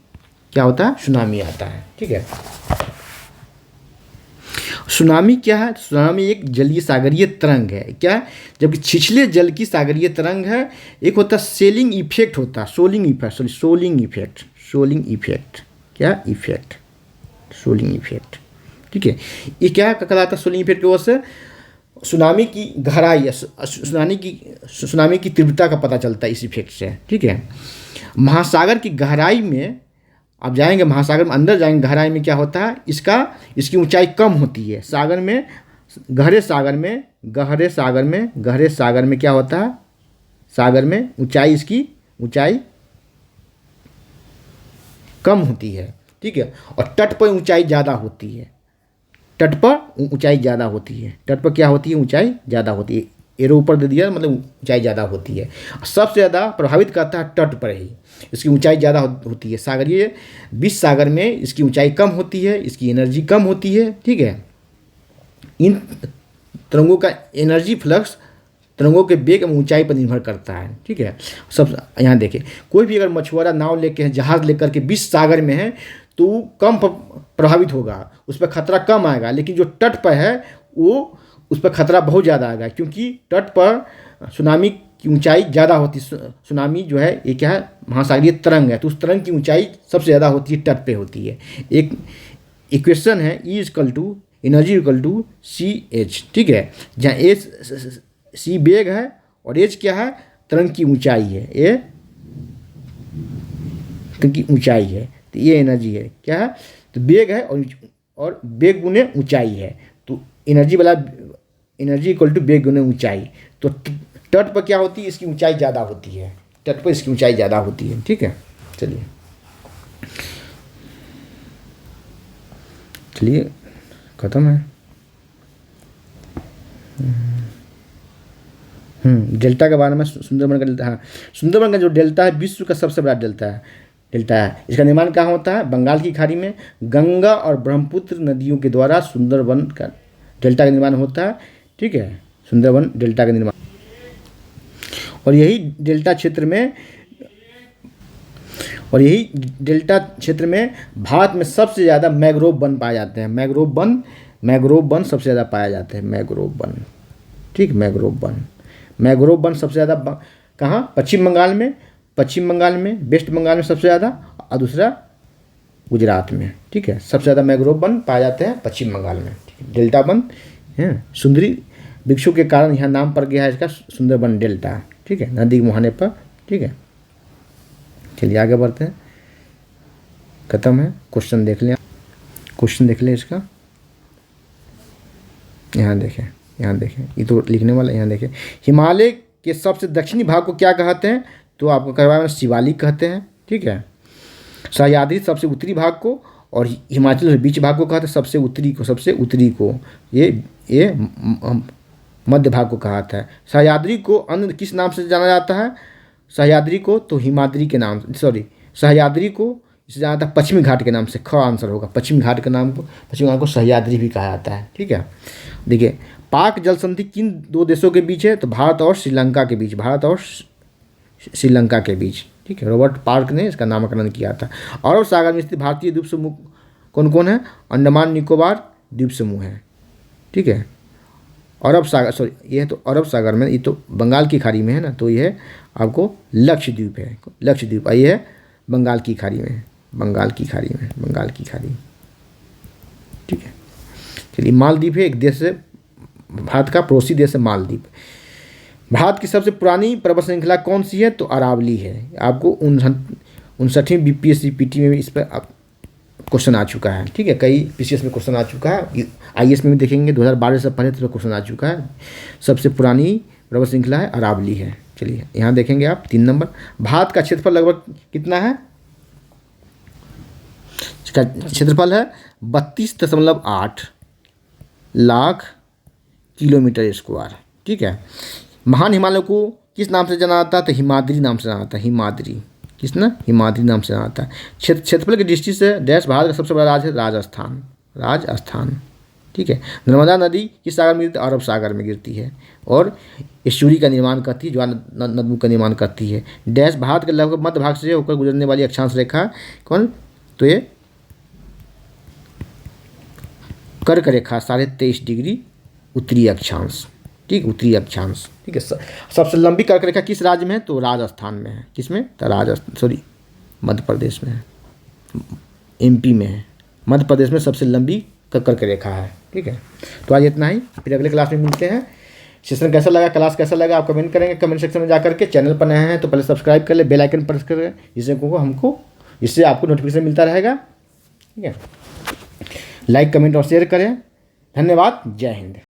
क्या होता है, सुनामी आता है। ठीक है, सुनामी क्या है, सुनामी एक जलीय सागरीय तरंग है। क्या, जबकि छिछले जल की सागरीय तरंग है। एक होता है सोलिंग इफेक्ट, ठीक है, ये क्या कहलाता है, सोलिंग इफेक्ट की वजह से सुनामी की गहराई, सुनामी की तीव्रता का पता चलता है इस इफेक्ट से। ठीक है, महासागर की गहराई में आप जाएंगे, महासागर में अंदर जाएंगे, गहराई में क्या होता है, इसकी ऊंचाई कम होती है। सागर में गहरे सागर में क्या होता है, सागर में ऊंचाई, इसकी ऊंचाई कम होती है, ठीक है, और तट पर ऊंचाई ज़्यादा होती है। तट पर ऊंचाई ज़्यादा होती है, तट पर क्या होती है, ऊंचाई ज़्यादा होती है। एरो ऊपर दे दिया मतलब ऊंचाई ज़्यादा होती है। सबसे ज़्यादा प्रभावित करता है तट पर ही, इसकी ऊंचाई ज़्यादा होती है। सागरीय विष सागर में इसकी ऊंचाई कम होती है, इसकी एनर्जी कम होती है, ठीक है। इन तरंगों का एनर्जी फ्लक्स तरंगों के वेग एवं ऊंचाई पर निर्भर करता है, ठीक है। सब यहाँ देखें, कोई भी अगर मछुआरा नाव लेके जहाज़ लेकर के विष सागर में है तो वो कम प्रभावित होगा, उस पर खतरा कम आएगा। लेकिन जो तट पर है वो उस पर खतरा बहुत ज़्यादा आएगा, क्योंकि तट पर सुनामी की ऊंचाई ज़्यादा होती है। सुनामी जो है ये क्या है, महासागरीय तरंग है, तो उस तरंग की ऊंचाई सबसे ज़्यादा होती है, तट पे होती है। एक इक्वेशन है E = एनर्जी = CH, ठीक है, जहाँ H C वेग है और H क्या है, तरंग की ऊंचाई है, ये तरंग की ऊंचाई है, तो ये एनर्जी है, क्या है, तो वेग है और वेग गुने ऊंचाई है, तो एनर्जी = वेग गुने ऊंचाई। तो तट पर क्या होती है, इसकी ऊंचाई ज़्यादा होती है, तट पर इसकी ऊंचाई ज़्यादा होती है, ठीक है। चलिए खत्म है। डेल्टा के बारे में, सुंदरबन का डेल्टा, हाँ, सुंदरबन का जो डेल्टा है विश्व का सबसे बड़ा डेल्टा है। इसका निर्माण कहाँ होता है, बंगाल की खाड़ी में गंगा और ब्रह्मपुत्र नदियों के द्वारा सुंदरबन का डेल्टा का निर्माण होता है, ठीक है, सुंदरबन डेल्टा का निर्माण। और यही डेल्टा क्षेत्र में भारत में सबसे ज़्यादा मैंग्रोव वन पाए जाते हैं। मैंग्रोव वन सबसे ज़्यादा पाए जाते हैं, मैंग्रोव वन, ठीक, मैंग्रोव वन सबसे ज़्यादा कहाँ, पश्चिम बंगाल में, वेस्ट बंगाल में सबसे ज़्यादा, और दूसरा गुजरात में, ठीक है। सबसे ज़्यादा मैंग्रोव वन पाए जाते हैं पश्चिम बंगाल में, ठीक है। डेल्टा वन है, सुंदरी वृक्षों के कारण यहाँ नाम पड़ गया है इसका, सुंदरबन डेल्टा, ठीक है, नदी के मुहाने पर, ठीक है। चलिए आगे बढ़ते हैं, खत्म है। क्वेश्चन देख लें इसका, यहाँ देखें, ये तो लिखने वाला, यहाँ देखें, हिमालय के सबसे दक्षिणी भाग को क्या कहते हैं, तो आपको करवाया में शिवालिक कहते हैं, ठीक है। सह्याद्री सबसे उत्तरी भाग को, और हिमाचल बीच भाग को कहते हैं सबसे उत्तरी को ये मध्य भाग को कहता है। सह्याद्री को अन्य किस नाम से जाना जाता है, सह्याद्री को तो हिमाद्री के नाम, सह्याद्री को इसे जाना जाता है पश्चिमी घाट के नाम से, ख आंसर होगा, पश्चिमी घाट को सह्याद्री भी कहा जाता है, ठीक है। देखिए, पाक जल संधि किन दो देशों के बीच है, तो भारत और श्रीलंका के बीच, ठीक है। रॉबर्ट पार्क ने इसका नामकरण किया था। अरब सागर में स्थित भारतीय द्वीप समूह कौन कौन है, अंडमान निकोबार द्वीप समूह है, ठीक है। अरब सागर में, ये तो बंगाल की खाड़ी में है ना, तो ये है आपको लक्षद्वीप है, और ये है बंगाल की खाड़ी में, ठीक है। चलिए, मालदीव है एक देश है, भारत का पड़ोसी देश है मालदीव। भारत की सबसे पुरानी पर्वत श्रृंखला कौन सी है, तो अरावली है। आपको 59वीं BPSC-PT में भी इस पर क्वेश्चन आ चुका है, ठीक है, कई PCS में क्वेश्चन आ चुका है, IAS में भी देखेंगे 2012 से पहले तो क्वेश्चन आ चुका है। सबसे पुरानी पर्वत श्रृंखला है अरावली है। चलिए यहाँ देखेंगे आप 3 नंबर, भारत का क्षेत्रफल लगभग कितना है, इसका क्षेत्रफल है 32.8 लाख किलोमीटर स्क्वायर, ठीक है। महान हिमालय को किस नाम से जाना जाता है, तो हिमाद्री नाम से जाना जाता है, हिमाद्री नाम से जाना जाता है। क्षेत्रफल की दृष्टि से देश भारत का सबसे बड़ा राज्य है राजस्थान, ठीक है। नर्मदा नदी किस सागर में गिरती है, अरब सागर में गिरती है, और एस्चुरी का निर्माण करती है, ज्वार नदों का निर्माण करती है। देश भारत के लगभग मध्य भाग से होकर गुजरने वाली अक्षांश रेखा कौन, तो ये कर्क रेखा 23.5 डिग्री उत्तरी अक्षांश, ठीक, ठीक है। सबसे लंबी कर्क रेखा किस राज्य में है, तो राजस्थान में है। किसमें, तो मध्य प्रदेश में है, MP में है, मध्य प्रदेश में सबसे लंबी कर्क रेखा है, ठीक है। तो आज इतना ही, फिर अगले क्लास में मिलते हैं। सेशन कैसा लगा, क्लास कैसा लगा, आप कमेंट करेंगे कमेंट सेक्शन में जाकर के। चैनल पर नए हैं तो पहले सब्सक्राइब कर ले, बेल आइकन प्रेस करें, जिससे आपको नोटिफिकेशन मिलता रहेगा, ठीक है। लाइक कमेंट और शेयर करें। धन्यवाद, जय हिंद।